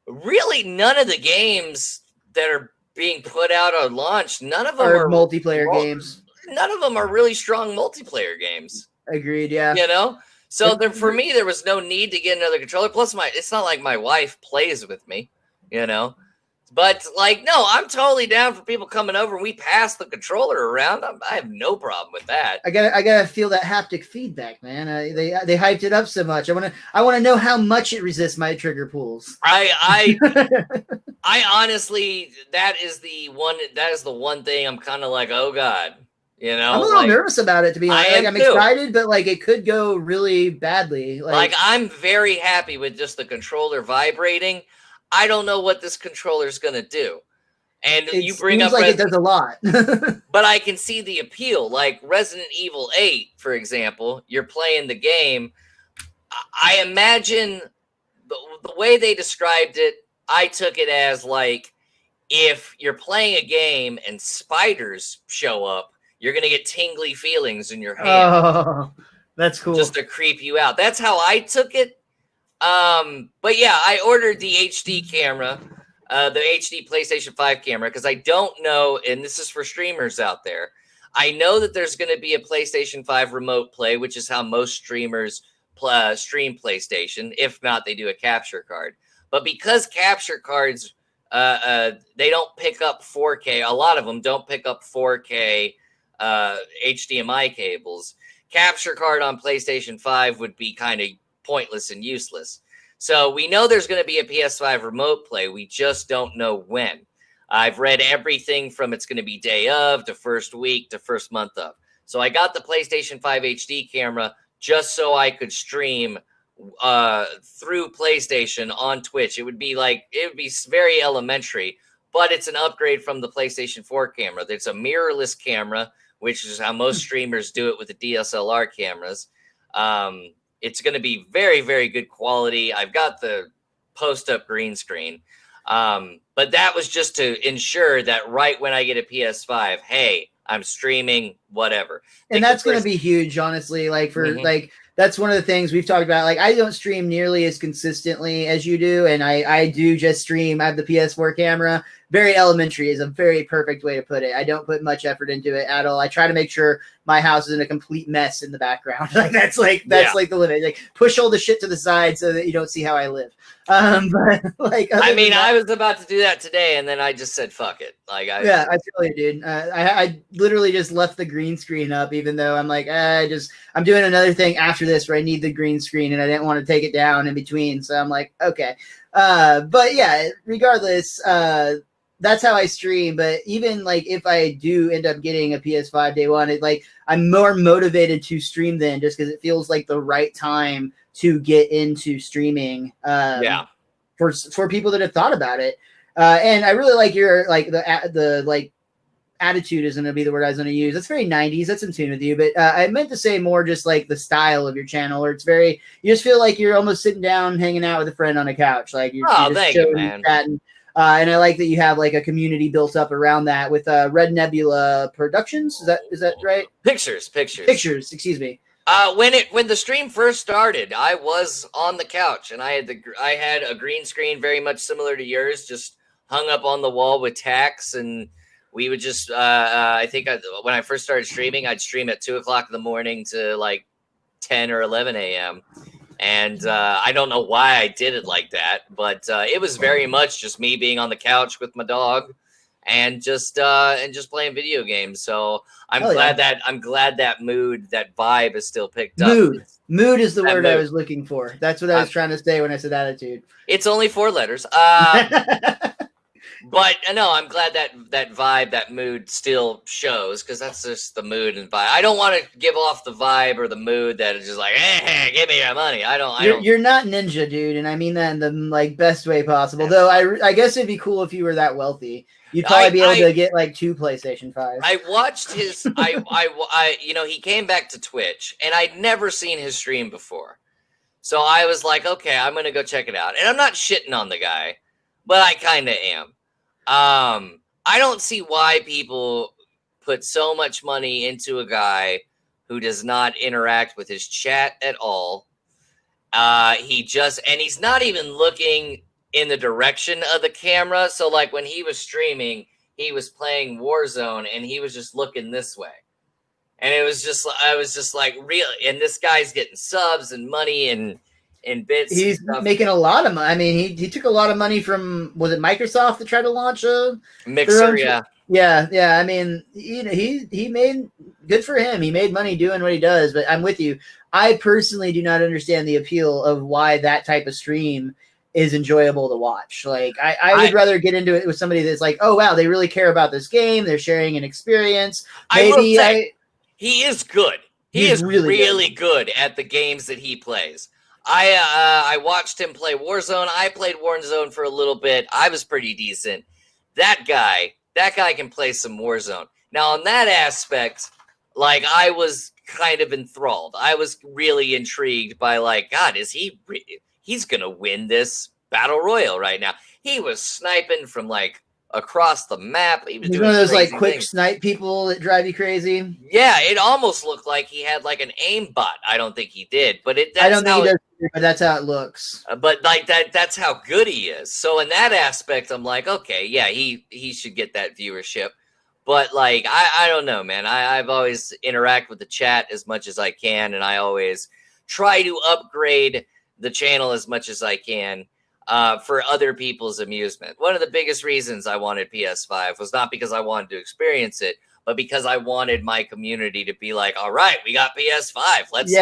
really none of the games that are being put out on launch, none of them are multiplayer games. None of them are really strong multiplayer games. Agreed, yeah. You know? So there, for me, there was no need to get another controller. Plus, it's not like my wife plays with me, you know? But, like, no, I'm totally down for people coming over and we pass the controller around. I have no problem with that. I gotta feel that haptic feedback, man. They hyped it up so much. I wanna know how much it resists my trigger pulls. I honestly, that is the one thing I'm kind of like, oh God, you know. I'm a little nervous about it, to be honest. I'm excited, but like it could go really badly. Like I'm very happy with just the controller vibrating. I don't know what this controller is going to do. And you bring up like it does a lot. But I can see the appeal. Like Resident Evil 8, for example, you're playing the game. I imagine the way they described it, I took it as like if you're playing a game and spiders show up, you're going to get tingly feelings in your hand. Oh, that's cool. Just to creep you out. That's how I took it. But yeah, I ordered the HD camera, the HD PlayStation 5 camera, because I don't know, and this is for streamers out there, I know that there's going to be a PlayStation 5 remote play, which is how most streamers stream PlayStation. If not, they do a capture card. But because capture cards, they don't pick up 4K, a lot of them don't pick up 4K HDMI cables. Capture card on PlayStation 5 would be kind of pointless and useless. So we know there's going to be a PS5 remote play. We just don't know when. I've read everything from it's going to be day of to first week to first month of. So I got the PlayStation 5 HD camera just so I could stream through PlayStation on Twitch. It would be very elementary, but it's an upgrade from the PlayStation 4 camera. It's a mirrorless camera, which is how most streamers do it with the DSLR cameras. It's going to be very, very good quality. I've got the post-up green screen. But that was just to ensure that right when I get a PS5, hey, I'm streaming whatever. And that's going to be huge, honestly. Like for like that's one of the things we've talked about. Like I don't stream nearly as consistently as you do, and I do just stream. I have the PS4 camera. Very elementary is a very perfect way to put it. I don't put much effort into it at all. I try to make sure my house is in a complete mess in the background. Like that's like the limit. Like push all the shit to the side so that you don't see how I live. But like I mean, I was about to do that today, and then I just said fuck it. Like I feel you, dude. I literally just left the green screen up, even though I'm like I'm doing another thing after this where I need the green screen, and I didn't want to take it down in between. So I'm like, okay. But yeah, regardless, that's how I stream. But even like if I do end up getting a PS5 day one, I'm more motivated to stream then, just because it feels like the right time to get into streaming. For people that have thought about it. And I really like your the attitude isn't gonna be the word I was gonna use. That's very 90s. That's in tune with you. But I meant to say more just like the style of your channel, or it's very, you just feel like you're almost sitting down hanging out with a friend on a couch. Like you're just thank you, man. Chatting. And I like that you have like a community built up around that with Red Nebula Productions. Is that right? Pictures. Excuse me. When the stream first started, I was on the couch and I had a green screen very much similar to yours, just hung up on the wall with tacks, and we would just I think when I first started streaming, I'd stream at 2:00 in the morning to like 10 or 11 a.m. And I don't know why I did it like that, but it was very much just me being on the couch with my dog and just playing video games. So I'm glad that mood, that vibe is still picked up. Mood is the word I was looking for. That's what I was trying to say when I said attitude. It's only 4 letters. But no, I'm glad that vibe, that mood still shows, because that's just the mood and vibe. I don't want to give off the vibe or the mood that is just like, hey, give me your money. You're not ninja, dude, and I mean that in the best way possible. Though I guess it'd be cool if you were that wealthy. You'd probably be able to get like 2 PlayStation 5s. I watched his. He came back to Twitch, and I'd never seen his stream before, so I was like, okay, I'm gonna go check it out. And I'm not shitting on the guy, but I kind of am. I don't see why people put so much money into a guy who does not interact with his chat at all. He's not even looking in the direction of the camera. So like when he was streaming, he was playing Warzone and he was just looking this way. And I was just like, real. And this guy's getting subs and money and bits. He's making a lot of money. I mean, he took a lot of money from, was it Microsoft that tried to launch a Mixer? Yeah. Yeah. I mean, he made, good for him. He made money doing what he does. But I'm with you. I personally do not understand the appeal of why that type of stream is enjoyable to watch. Like, I would rather get into it with somebody that's like, oh wow, they really care about this game. They're sharing an experience. Maybe he is good. He is really good at the games that he plays. I watched him play Warzone. I played Warzone for a little bit. I was pretty decent. That guy can play some Warzone. Now, on that aspect, like, I was kind of enthralled. I was really intrigued by, like, God, he's going to win this battle royal right now. He was sniping from, like, across the map. He was doing one of those like quick things. Snipe people that drive you crazy. Yeah, it almost looked like he had like an aimbot. I don't think he did, but I don't think he does, but that's how it looks. But like that's how good he is. So in that aspect, I'm like, okay, yeah, he should get that viewership. But like, I don't know, man. I've always interact with the chat as much as I can, and I always try to upgrade the channel as much as I can. For other people's amusement. One of the biggest reasons I wanted PS5 was not because I wanted to experience it, but because I wanted my community to be like, all right, we got PS5. Let's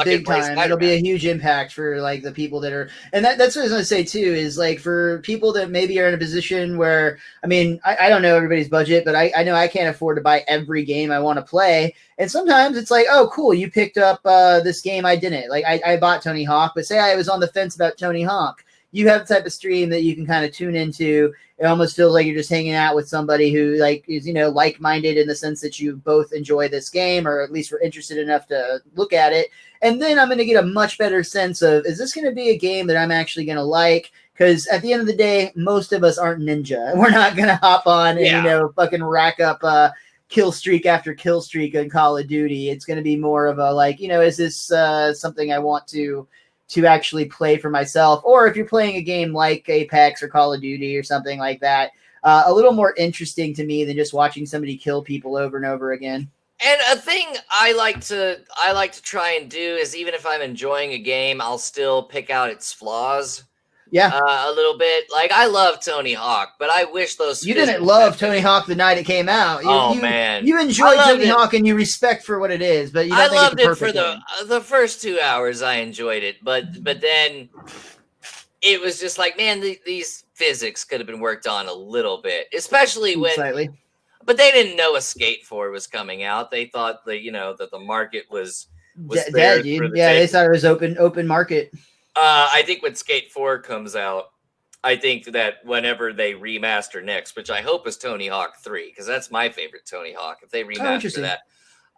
big time. It'll be a huge impact for like the people that are, and that's what I was gonna say too, is like for people that maybe are in a position where, I mean, I don't know everybody's budget, but I know I can't afford to buy every game I want to play. And sometimes it's like, oh, cool, you picked up this game I didn't. Like I bought Tony Hawk, but say I was on the fence about Tony Hawk. You have the type of stream that you can kind of tune into. It almost feels like you're just hanging out with somebody who like is, you know, like-minded in the sense that you both enjoy this game, or at least were interested enough to look at it. And then I'm going to get a much better sense of, is this going to be a game that I'm actually going to like? Because at the end of the day, most of us aren't Ninja. We're not going to hop on and, you know, fucking rack up kill streak after kill streak in Call of Duty. It's going to be more of a like, you know, is this something I want to actually play for myself? Or if you're playing a game like Apex or Call of Duty or something like that, a little more interesting to me than just watching somebody kill people over and over again. And a thing I like to try and do is, even if I'm enjoying a game, I'll still pick out its flaws. Yeah, a little bit. Like, I love Tony Hawk, but I wish those. You didn't love Tony Hawk the night it came out. Man, you enjoyed Tony Hawk and you respect for what it is, but you don't think loved it's it for the first 2 hours. I enjoyed it, but then it was just like, man, these physics could have been worked on a little bit, especially when. Slightly. But they didn't know a Skate 4 was coming out. They thought that, you know, that the market was there, dude. Yeah, they thought it was open market. I think when Skate 4 comes out, I think that whenever they remaster next, which I hope is Tony Hawk 3, because that's my favorite Tony Hawk. If they remaster that,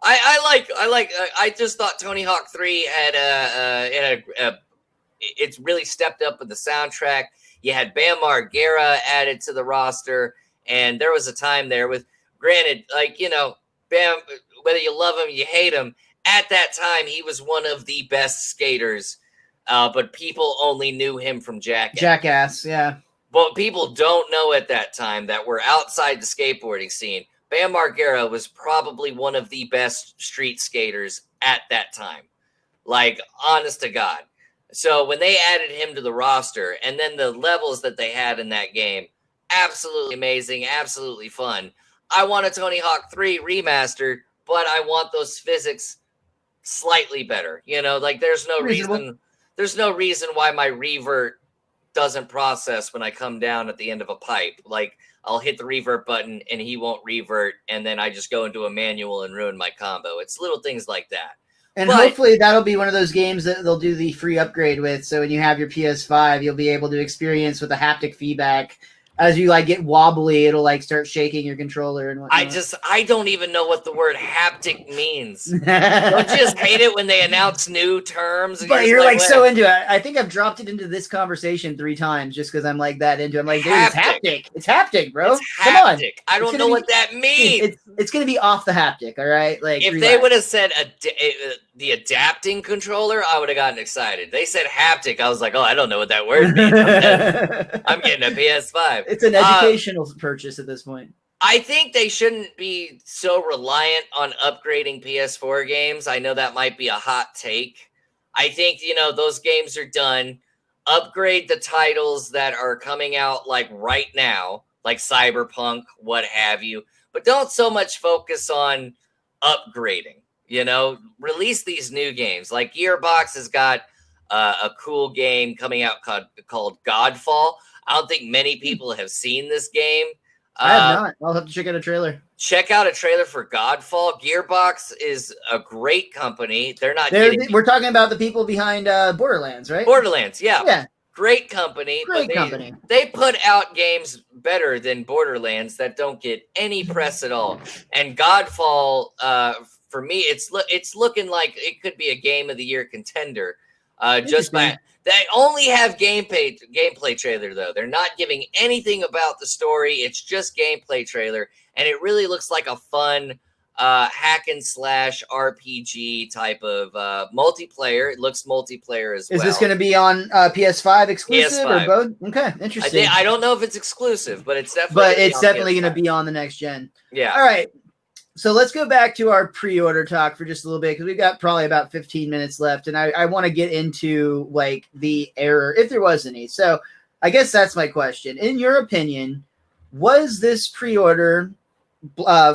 I just thought Tony Hawk 3 had it's really stepped up with the soundtrack. You had Bam Margera added to the roster, and there was a time there with, granted, like, you know, Bam, whether you love him, you hate him, at that time he was one of the best skaters. But people only knew him from Jackass. Jackass, yeah. But people don't know at that time that we're outside the skateboarding scene. Bam Margera was probably one of the best street skaters at that time. Like, honest to God. So when they added him to the roster, and then the levels that they had in that game, absolutely amazing, absolutely fun. I want a Tony Hawk 3 remastered, but I want those physics slightly better. You know, like, there's no reason why my revert doesn't process when I come down at the end of a pipe. Like, I'll hit the revert button and he won't revert, and then I just go into a manual and ruin my combo. It's little things like that. And hopefully that'll be one of those games that they'll do the free upgrade with. So when you have your PS5, you'll be able to experience with the haptic feedback as you like get wobbly, it'll like start shaking your controller and whatnot. I don't even know what the word haptic means. Don't you just hate it when they announce new terms? And But you're like "Well, so into it. I think I've dropped it into this conversation 3 times just because I'm like that into it. I'm like, dude, it's haptic. It's haptic, bro. It's Come haptic. on. I don't know what that means. It's gonna be off the haptic, all right? Like if relax. they would have said the adapting controller, I would have gotten excited. They said haptic. I was like, oh, I don't know what that word means. I'm getting a PS5. It's an educational purchase at this point. I think they shouldn't be so reliant on upgrading PS4 games. I know that might be a hot take. I think, those games are done. Upgrade the titles that are coming out like right now, like Cyberpunk, what have you. But don't so much focus on upgrading, Release these new games. Like Gearbox has got a cool game coming out called Godfall. I don't think many people have seen this game. I have not. I'll have to check out a trailer. Check out a trailer for Godfall. Gearbox is a great company. We're talking about the people behind Borderlands, right? Borderlands, yeah. Yeah. Great company. Great company. They put out games better than Borderlands that don't get any press at all. And Godfall, for me, it's looking like it could be a Game of the Year contender. They only have gameplay trailer, though. They're not giving anything about the story. It's just gameplay trailer. And it really looks like a fun hack and slash RPG type of multiplayer. It looks multiplayer as well. Is this going to be on PS5 exclusive PS5. or both? Okay, interesting. I don't know if it's exclusive, but it's definitely going to be on the next gen. Yeah. All right. So let's go back to our pre-order talk for just a little bit because we've got probably about 15 minutes left, and I want to get into like the error if there was any. So I guess that's my question. In your opinion, was this pre-order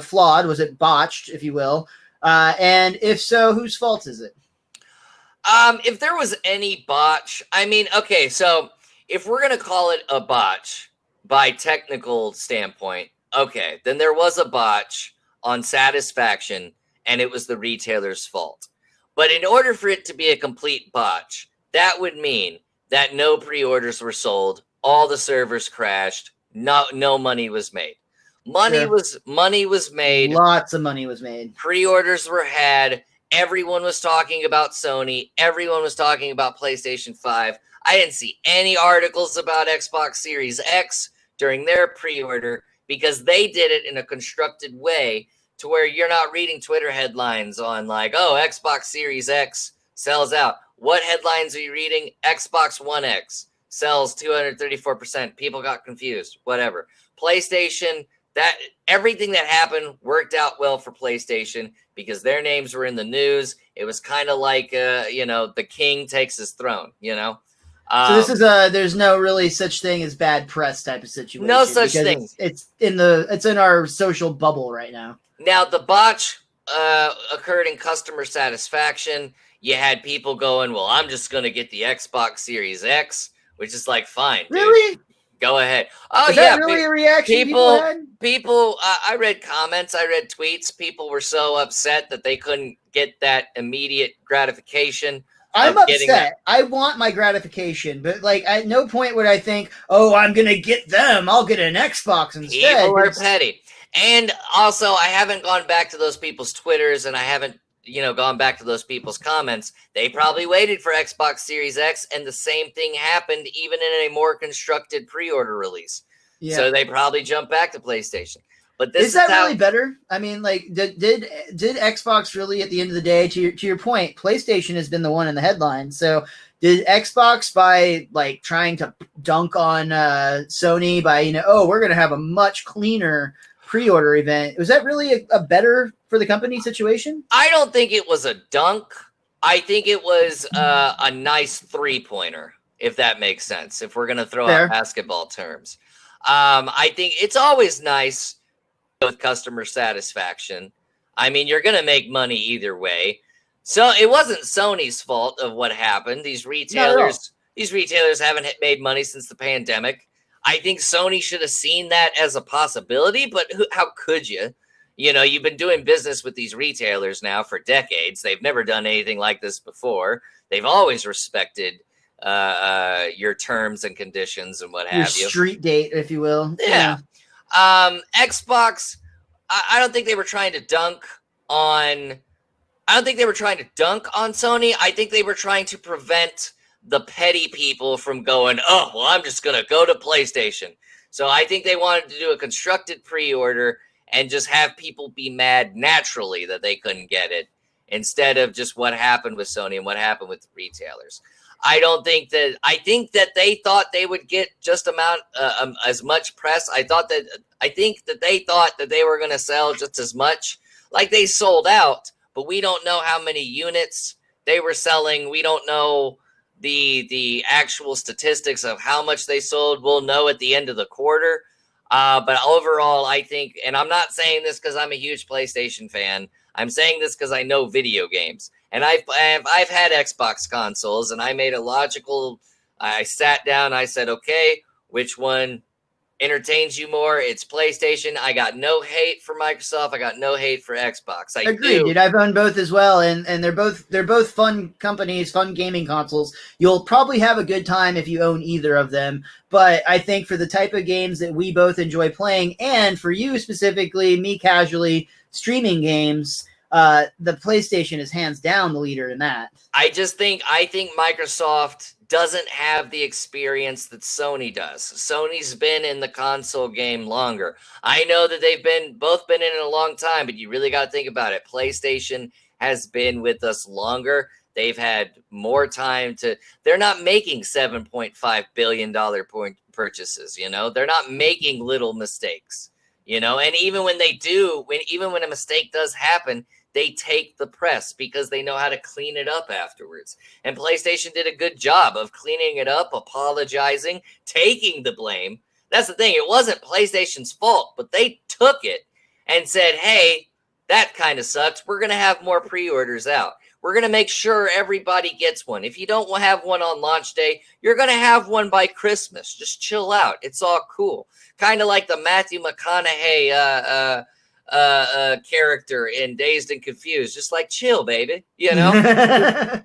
flawed? Was it botched, if you will? And if so, whose fault is it? If there was any botch, okay, so if we're going to call it a botch by technical standpoint, okay, then there was a botch on satisfaction, and it was the retailer's fault. But in order for it to be a complete botch, that would mean that no pre-orders were sold, all the servers crashed, no money was made. Money was made. Lots of money was made. Pre-orders were had. Everyone was talking about Sony. Everyone was talking about PlayStation 5. I didn't see any articles about Xbox Series X during their pre-order because they did it in a constructed way to where you're not reading Twitter headlines on like, oh, Xbox Series X sells out. What headlines are you reading? Xbox One X sells 234%. People got confused. Whatever. PlayStation, everything that happened worked out well for PlayStation because their names were in the news. It was kind of like, the king takes his throne, So this is there's no really such thing as bad press type of situation. No such thing. It's in our social bubble right now. Now the botch occurred in customer satisfaction. You had people going, well, I'm just going to get the Xbox Series X, which is like, fine, dude. Really? Go ahead. Oh, is that really a reaction people I read comments, I read tweets. People were so upset that they couldn't get that immediate gratification. I'm upset. I want my gratification, but like at no point would I think, oh, I'm going to get them. I'll get an Xbox instead. People are petty. And also, I haven't gone back to those people's Twitters and I haven't, gone back to those people's comments. They probably waited for Xbox Series X and the same thing happened even in a more constructed pre-order release. Yeah. So they probably jumped back to PlayStation. But this is that really better? I mean, like, did Xbox really, at the end of the day, to your point, PlayStation has been the one in the headline. So did Xbox, by like trying to dunk on Sony by we're going to have a much cleaner pre-order event, was that really a better for the company situation? I don't think it was a dunk. I think it was a nice 3-pointer, if that makes sense. If we're going to throw out basketball terms, I think it's always nice with customer satisfaction. I mean, you're going to make money either way. So it wasn't Sony's fault of what happened. These retailers haven't made money since the pandemic. I think Sony should have seen that as a possibility, but how could you? You've been doing business with these retailers now for decades. They've never done anything like this before. They've always respected your terms and conditions and what Your have you. street date, if you will. Yeah. Xbox, I don't think they were trying to dunk on. I don't think they were trying to dunk on Sony. I think they were trying to prevent the petty people from going, oh, well, I'm just going to go to PlayStation. So I think they wanted to do a constructed pre-order and just have people be mad naturally that they couldn't get it, instead of just what happened with Sony and what happened with retailers. I think that they thought they would get just as much press. I think that they thought that they were going to sell just as much. Like, they sold out, but we don't know how many units they were selling. We don't know the actual statistics of how much they sold. We'll know at the end of the quarter. But overall, I think, and I'm not saying this because I'm a huge PlayStation fan. I'm saying this because I know video games, and I've had Xbox consoles, and I made a logical. I sat down. I said, okay, which one entertains you more? It's PlayStation. I got no hate for Microsoft. I got no hate for Xbox. Agreed, dude. I've owned both as well, and they're both fun companies, fun gaming consoles. You'll probably have a good time if you own either of them. But I think for the type of games that we both enjoy playing, and for you specifically, me casually streaming games, the PlayStation is hands down the leader in that. I think Microsoft doesn't have the experience that Sony does. Sony's been in the console game longer. I know that they've both been in it a long time, but you really got to think about it. PlayStation has been with us longer. They've had more time to. They're not making $7.5 billion purchases. They're not making little mistakes. And even when they do, when a mistake does happen, they take the press because they know how to clean it up afterwards. And PlayStation did a good job of cleaning it up, apologizing, taking the blame. That's the thing. It wasn't PlayStation's fault, but they took it and said, hey, that kind of sucks. We're going to have more pre-orders out. We're going to make sure everybody gets one. If you don't have one on launch day, you're going to have one by Christmas. Just chill out. It's all cool. Kind of like the Matthew McConaughey character in Dazed and Confused. Just like, chill, baby. All right.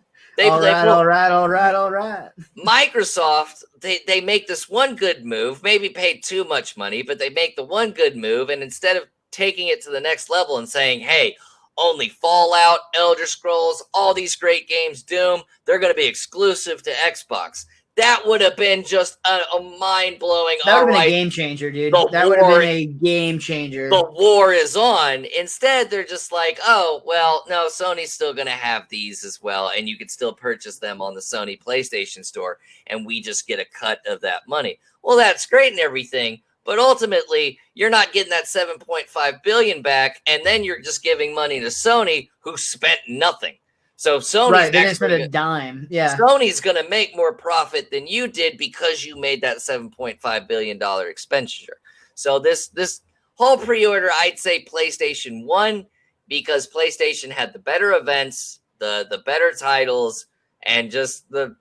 Microsoft, they make this one good move, maybe paid too much money, but they make the one good move, and instead of taking it to the next level and saying, hey, only Fallout, Elder Scrolls, all these great games, Doom, they're going to be exclusive to Xbox. That would have been just a mind-blowing. That would have been a game changer, dude. That would have been a game changer. The war is on. Instead, they're just like, oh, well, no, Sony's still going to have these as well, and you can still purchase them on the Sony PlayStation Store, and we just get a cut of that money. Well, that's great and everything, but ultimately, you're not getting that $7.5 billion back, and then you're just giving money to Sony, who spent nothing. So Sony's they didn't spend a dime. Yeah, Sony's going to make more profit than you did because you made that $7.5 billion expenditure. So this whole pre-order, I'd say PlayStation won because PlayStation had the better events, the better titles, and just the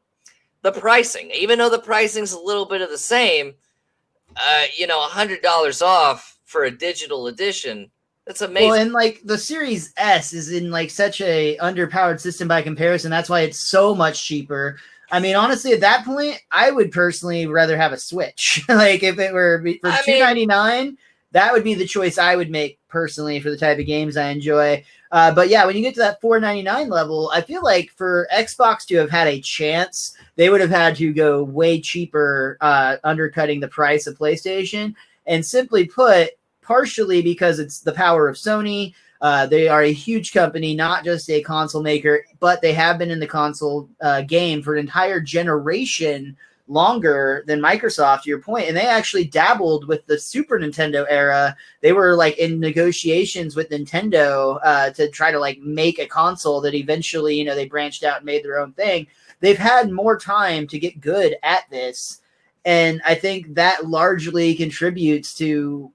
pricing. Even though the pricing's a little bit of the same, $100 off for a digital edition. That's amazing. Well, and like the Series S is in like such a underpowered system by comparison. That's why it's so much cheaper. I mean, honestly, at that point, I would personally rather have a Switch. Like if it were for $299, that would be the choice I would make personally for the type of games I enjoy. But yeah, when you get to that $499 level, I feel like for Xbox to have had a chance, they would have had to go way cheaper, undercutting the price of PlayStation. And simply put, partially because it's the power of Sony. They are a huge company, not just a console maker, but they have been in the console game for an entire generation longer than Microsoft, to your point. And they actually dabbled with the Super Nintendo era. They were like in negotiations with Nintendo to try to like make a console that eventually, they branched out and made their own thing. They've had more time to get good at this. And I think that largely contributes to,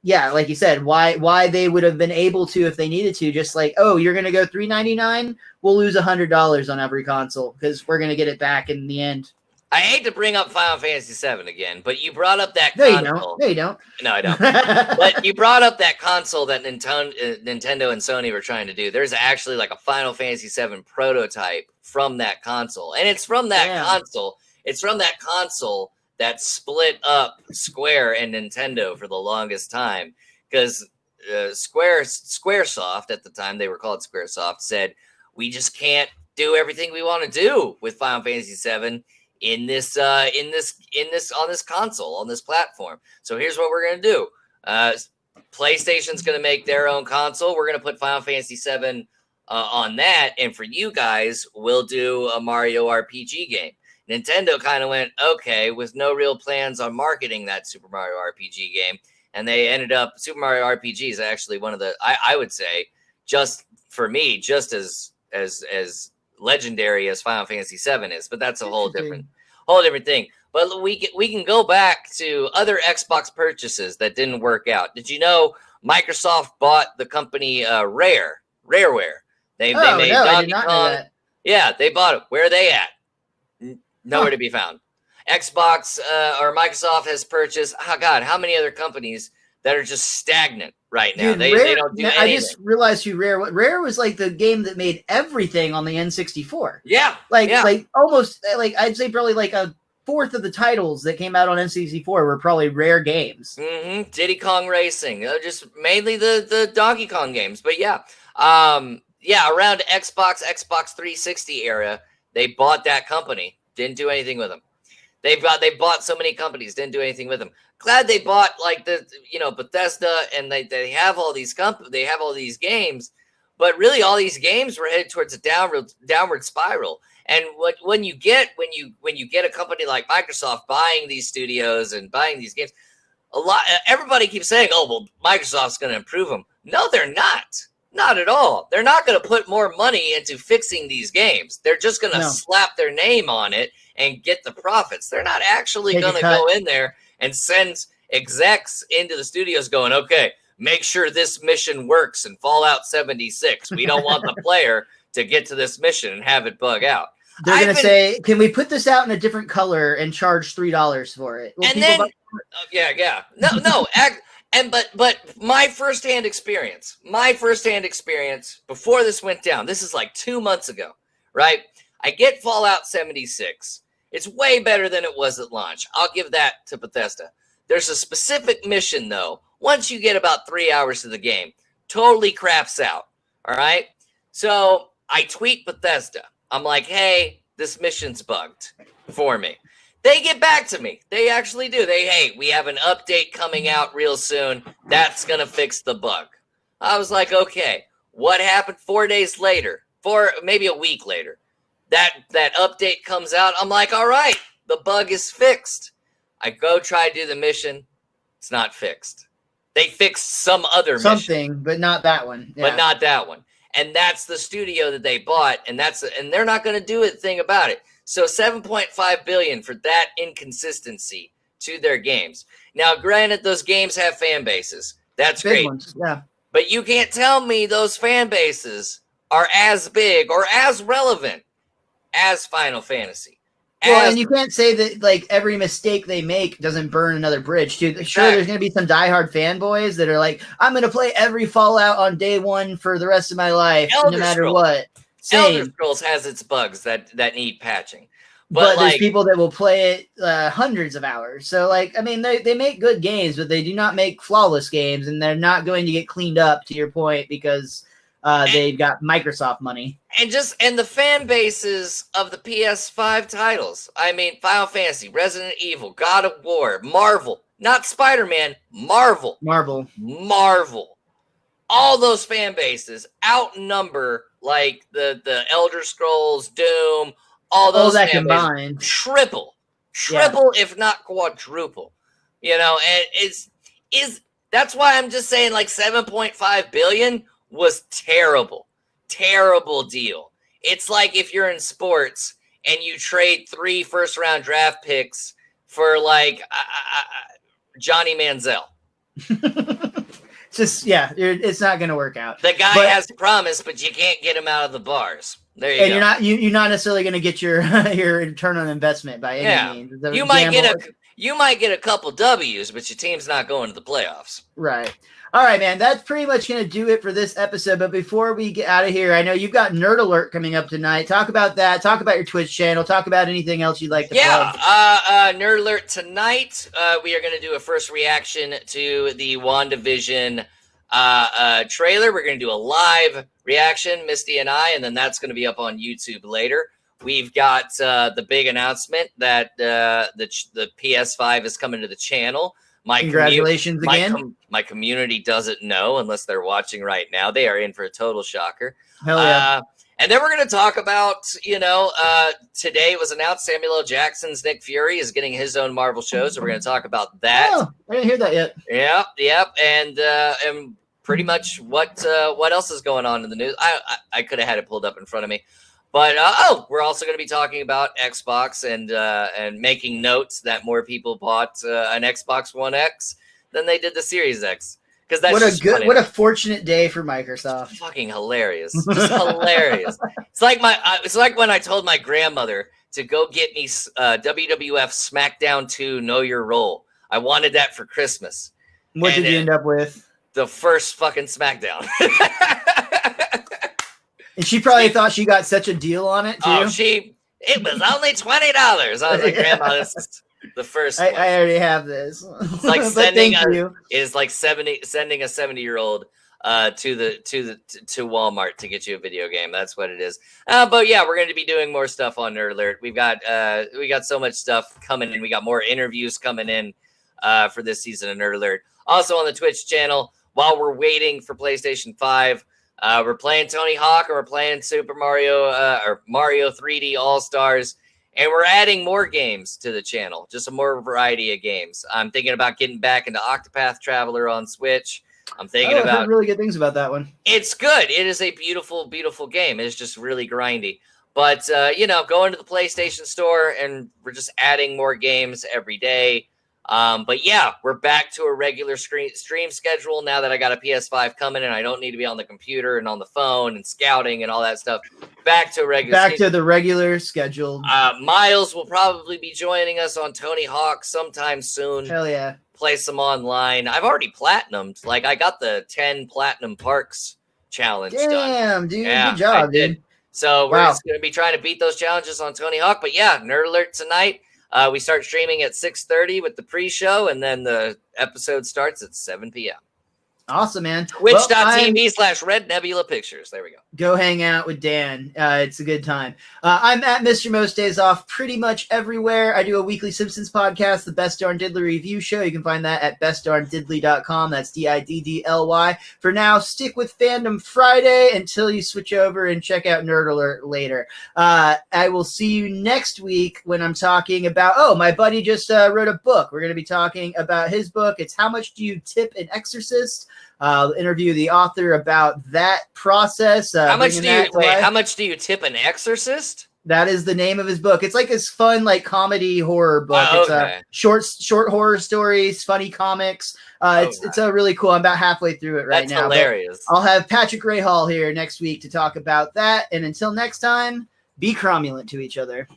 yeah, like you said, why they would have been able to if they needed to, just like, oh, you're going to go $399, we'll lose $100 on every console because we're going to get it back in the end. I hate to bring up Final Fantasy VII again, but you brought up that No, you console. don't. No, you don't. No, I don't. But you brought up that console that Nintendo and Sony were trying to do. There's actually like a Final Fantasy VII prototype from that console, and it's from that console. It's from that console that split up Square and Nintendo for the longest time, because Squaresoft at the time, they were called Squaresoft, said we just can't do everything we want to do with Final Fantasy VII in this on this console, on this platform. So here's what we're gonna do. PlayStation's gonna make their own console. We're gonna put Final Fantasy VII on that, and for you guys, we'll do a Mario RPG game. Nintendo kind of went okay with no real plans on marketing that Super Mario RPG game, and they ended up Super Mario RPG is actually one of the I would say, just for me, just as legendary as Final Fantasy VII is, but that's a whole different thing. But we can go back to other Xbox purchases that didn't work out. Did you know Microsoft bought the company Rareware? They made Donkey Kong. Yeah, they bought it. Where are they at? Nowhere to be found. Xbox or Microsoft has purchased. Oh God, how many other companies that are just stagnant right now? Dude, they don't do anything. I just realized who Rare was like the game that made everything on the N64. Yeah, like almost like I'd say probably like a fourth of the titles that came out on N64 were probably Rare games. Mm-hmm. Diddy Kong Racing, just mainly the Donkey Kong games. But around Xbox 360 era, they bought that company. Didn't do anything with them. They bought so many companies, didn't do anything with them. Glad they bought like Bethesda, and they have all these they have all these games, but really all these games were headed towards a downward spiral. And when you get a company like Microsoft buying these studios and buying these games, everybody keeps saying, "Oh, well, Microsoft's going to improve them." No, they're not. Not at all. They're not going to put more money into fixing these games. They're just going to slap their name on it and get the profits. They're not actually going to go in there and send execs into the studios going, okay, make sure this mission works in Fallout 76. We don't want the player to get to this mission and have it bug out. They're going to say, can we put this out in a different color and charge $3 for it? But my firsthand experience before this went down, this is like 2 months ago, right? I get Fallout 76. It's way better than it was at launch. I'll give that to Bethesda. There's a specific mission, though. Once you get about 3 hours of the game, totally craps out, all right? So I tweet Bethesda. I'm like, hey, this mission's bugged for me. They get back to me. They actually do. Hey, we have an update coming out real soon. That's going to fix the bug. I was like, okay. What happened 4 days later? Maybe a week later. That update comes out. I'm like, all right, the bug is fixed. I go try to do the mission. It's not fixed. They fixed some other mission. But not that one. Yeah. But not that one. And that's the studio that they bought, and they're not going to do a thing about it. So $7.5 billion for that inconsistency to their games. Now, granted, those games have fan bases. That's big great. Ones, yeah. But you can't tell me those fan bases are as big or as relevant as Final Fantasy. And you can't say that like every mistake they make doesn't burn another bridge, too. Sure, there's going to be some diehard fanboys that are like, I'm going to play every Fallout on day one for the rest of my life, no matter what. Elder Scrolls has its bugs that need patching. But there's people that will play it hundreds of hours. So, like, I mean, they make good games, but they do not make flawless games, and they're not going to get cleaned up, to your point, because they've got Microsoft money. And the fan bases of the PS5 titles. I mean, Final Fantasy, Resident Evil, God of War, Marvel, not Spider-Man, Marvel. All those fan bases outnumber like the Elder Scrolls, Doom, all those that combined. Triple, if not quadruple. You know, and that's why I'm just saying like 7.5 billion was terrible deal. It's like if you're in sports and you trade 3 first-round draft picks for like Johnny Manziel. It's not going to work out. The guy has promise, but you can't get him out of the bars. There you And go. you're not necessarily going to get your your return on investment by any means. You might get a couple W's, but your team's not going to the playoffs. Right. All right, man. That's pretty much going to do it for this episode. But before we get out of here, I know you've got Nerd Alert coming up tonight. Talk about that. Talk about your Twitch channel. Talk about anything else you'd like to plug. Nerd Alert tonight. We are going to do a first reaction to the WandaVision trailer. We're going to do a live reaction, Misty and I, and then that's going to be up on YouTube later. We've got the big announcement that the PS5 is coming to the channel. Congratulations again. My community doesn't know unless they're watching right now. They are in for a total shocker. Hell yeah. And then we're going to talk about, today it was announced Samuel L. Jackson's Nick Fury is getting his own Marvel show. So we're going to talk about that. Oh, I didn't hear that yet. Yep. And pretty much what else is going on in the news. I could have had it pulled up in front of me. But we're also going to be talking about Xbox and making notes that more people bought an Xbox One X than they did the Series X. Because that's what a fortunate day for Microsoft. Fucking hilarious, just hilarious. It's like when I told my grandmother to go get me WWF SmackDown 2 Know Your Role. I wanted that for Christmas. What did you end up with? The first fucking SmackDown. And she probably thought she got such a deal on it too. Oh, it was only $20. I was like, Grandma, this is the first one. I already have this. It's like sending a 70-year-old to Walmart to get you a video game. That's what it is. But yeah, we're going to be doing more stuff on Nerd Alert. We got so much stuff coming in. We got more interviews coming in for this season of Nerd Alert. Also on the Twitch channel, while we're waiting for PlayStation 5, we're playing Tony Hawk and we're playing Super Mario or Mario 3D All-Stars. And we're adding more games to the channel, just a more variety of games. I'm thinking about getting back into Octopath Traveler on Switch. I'm thinking I've heard really good things about that one. It's good. It is a beautiful, beautiful game. It's just really grindy. But, going to the PlayStation Store and we're just adding more games every day. But yeah, we're back to a regular stream schedule now that I got a PS5 coming and I don't need to be on the computer and on the phone and scouting and all that stuff. Back to the regular schedule. Miles will probably be joining us on Tony Hawk sometime soon. Hell yeah. Play some online. I've already platinumed. Like I got the 10 Platinum Parks challenge done. Damn, dude. Yeah, good job, dude. So we're just going to be trying to beat those challenges on Tony Hawk. But yeah, Nerd Alert tonight. We start streaming at 6:30 with the pre-show, and then the episode starts at 7 p.m. Awesome, man. Twitch.tv/Red Nebula Pictures. There we go. Go hang out with Dan. It's a good time. I'm at Mr. Most Days Off pretty much everywhere. I do a weekly Simpsons podcast, the Best Darn Diddly Review Show. You can find that at bestdarndiddly.com. That's DIDDLY. For now, stick with Fandom Friday until you switch over and check out Nerd Alert later. I will see you next week when I'm talking about, my buddy just wrote a book. We're going to be talking about his book. It's How Much Do You Tip an Exorcist? Interview the author about that process. How much do you tip an exorcist? That is the name of his book. It's like this fun, like comedy horror book. Okay. It's short horror stories, funny comics. It's a really cool. I'm about halfway through it right now. That's hilarious. I'll have Patrick Rahal here next week to talk about that. And until next time, be cromulent to each other.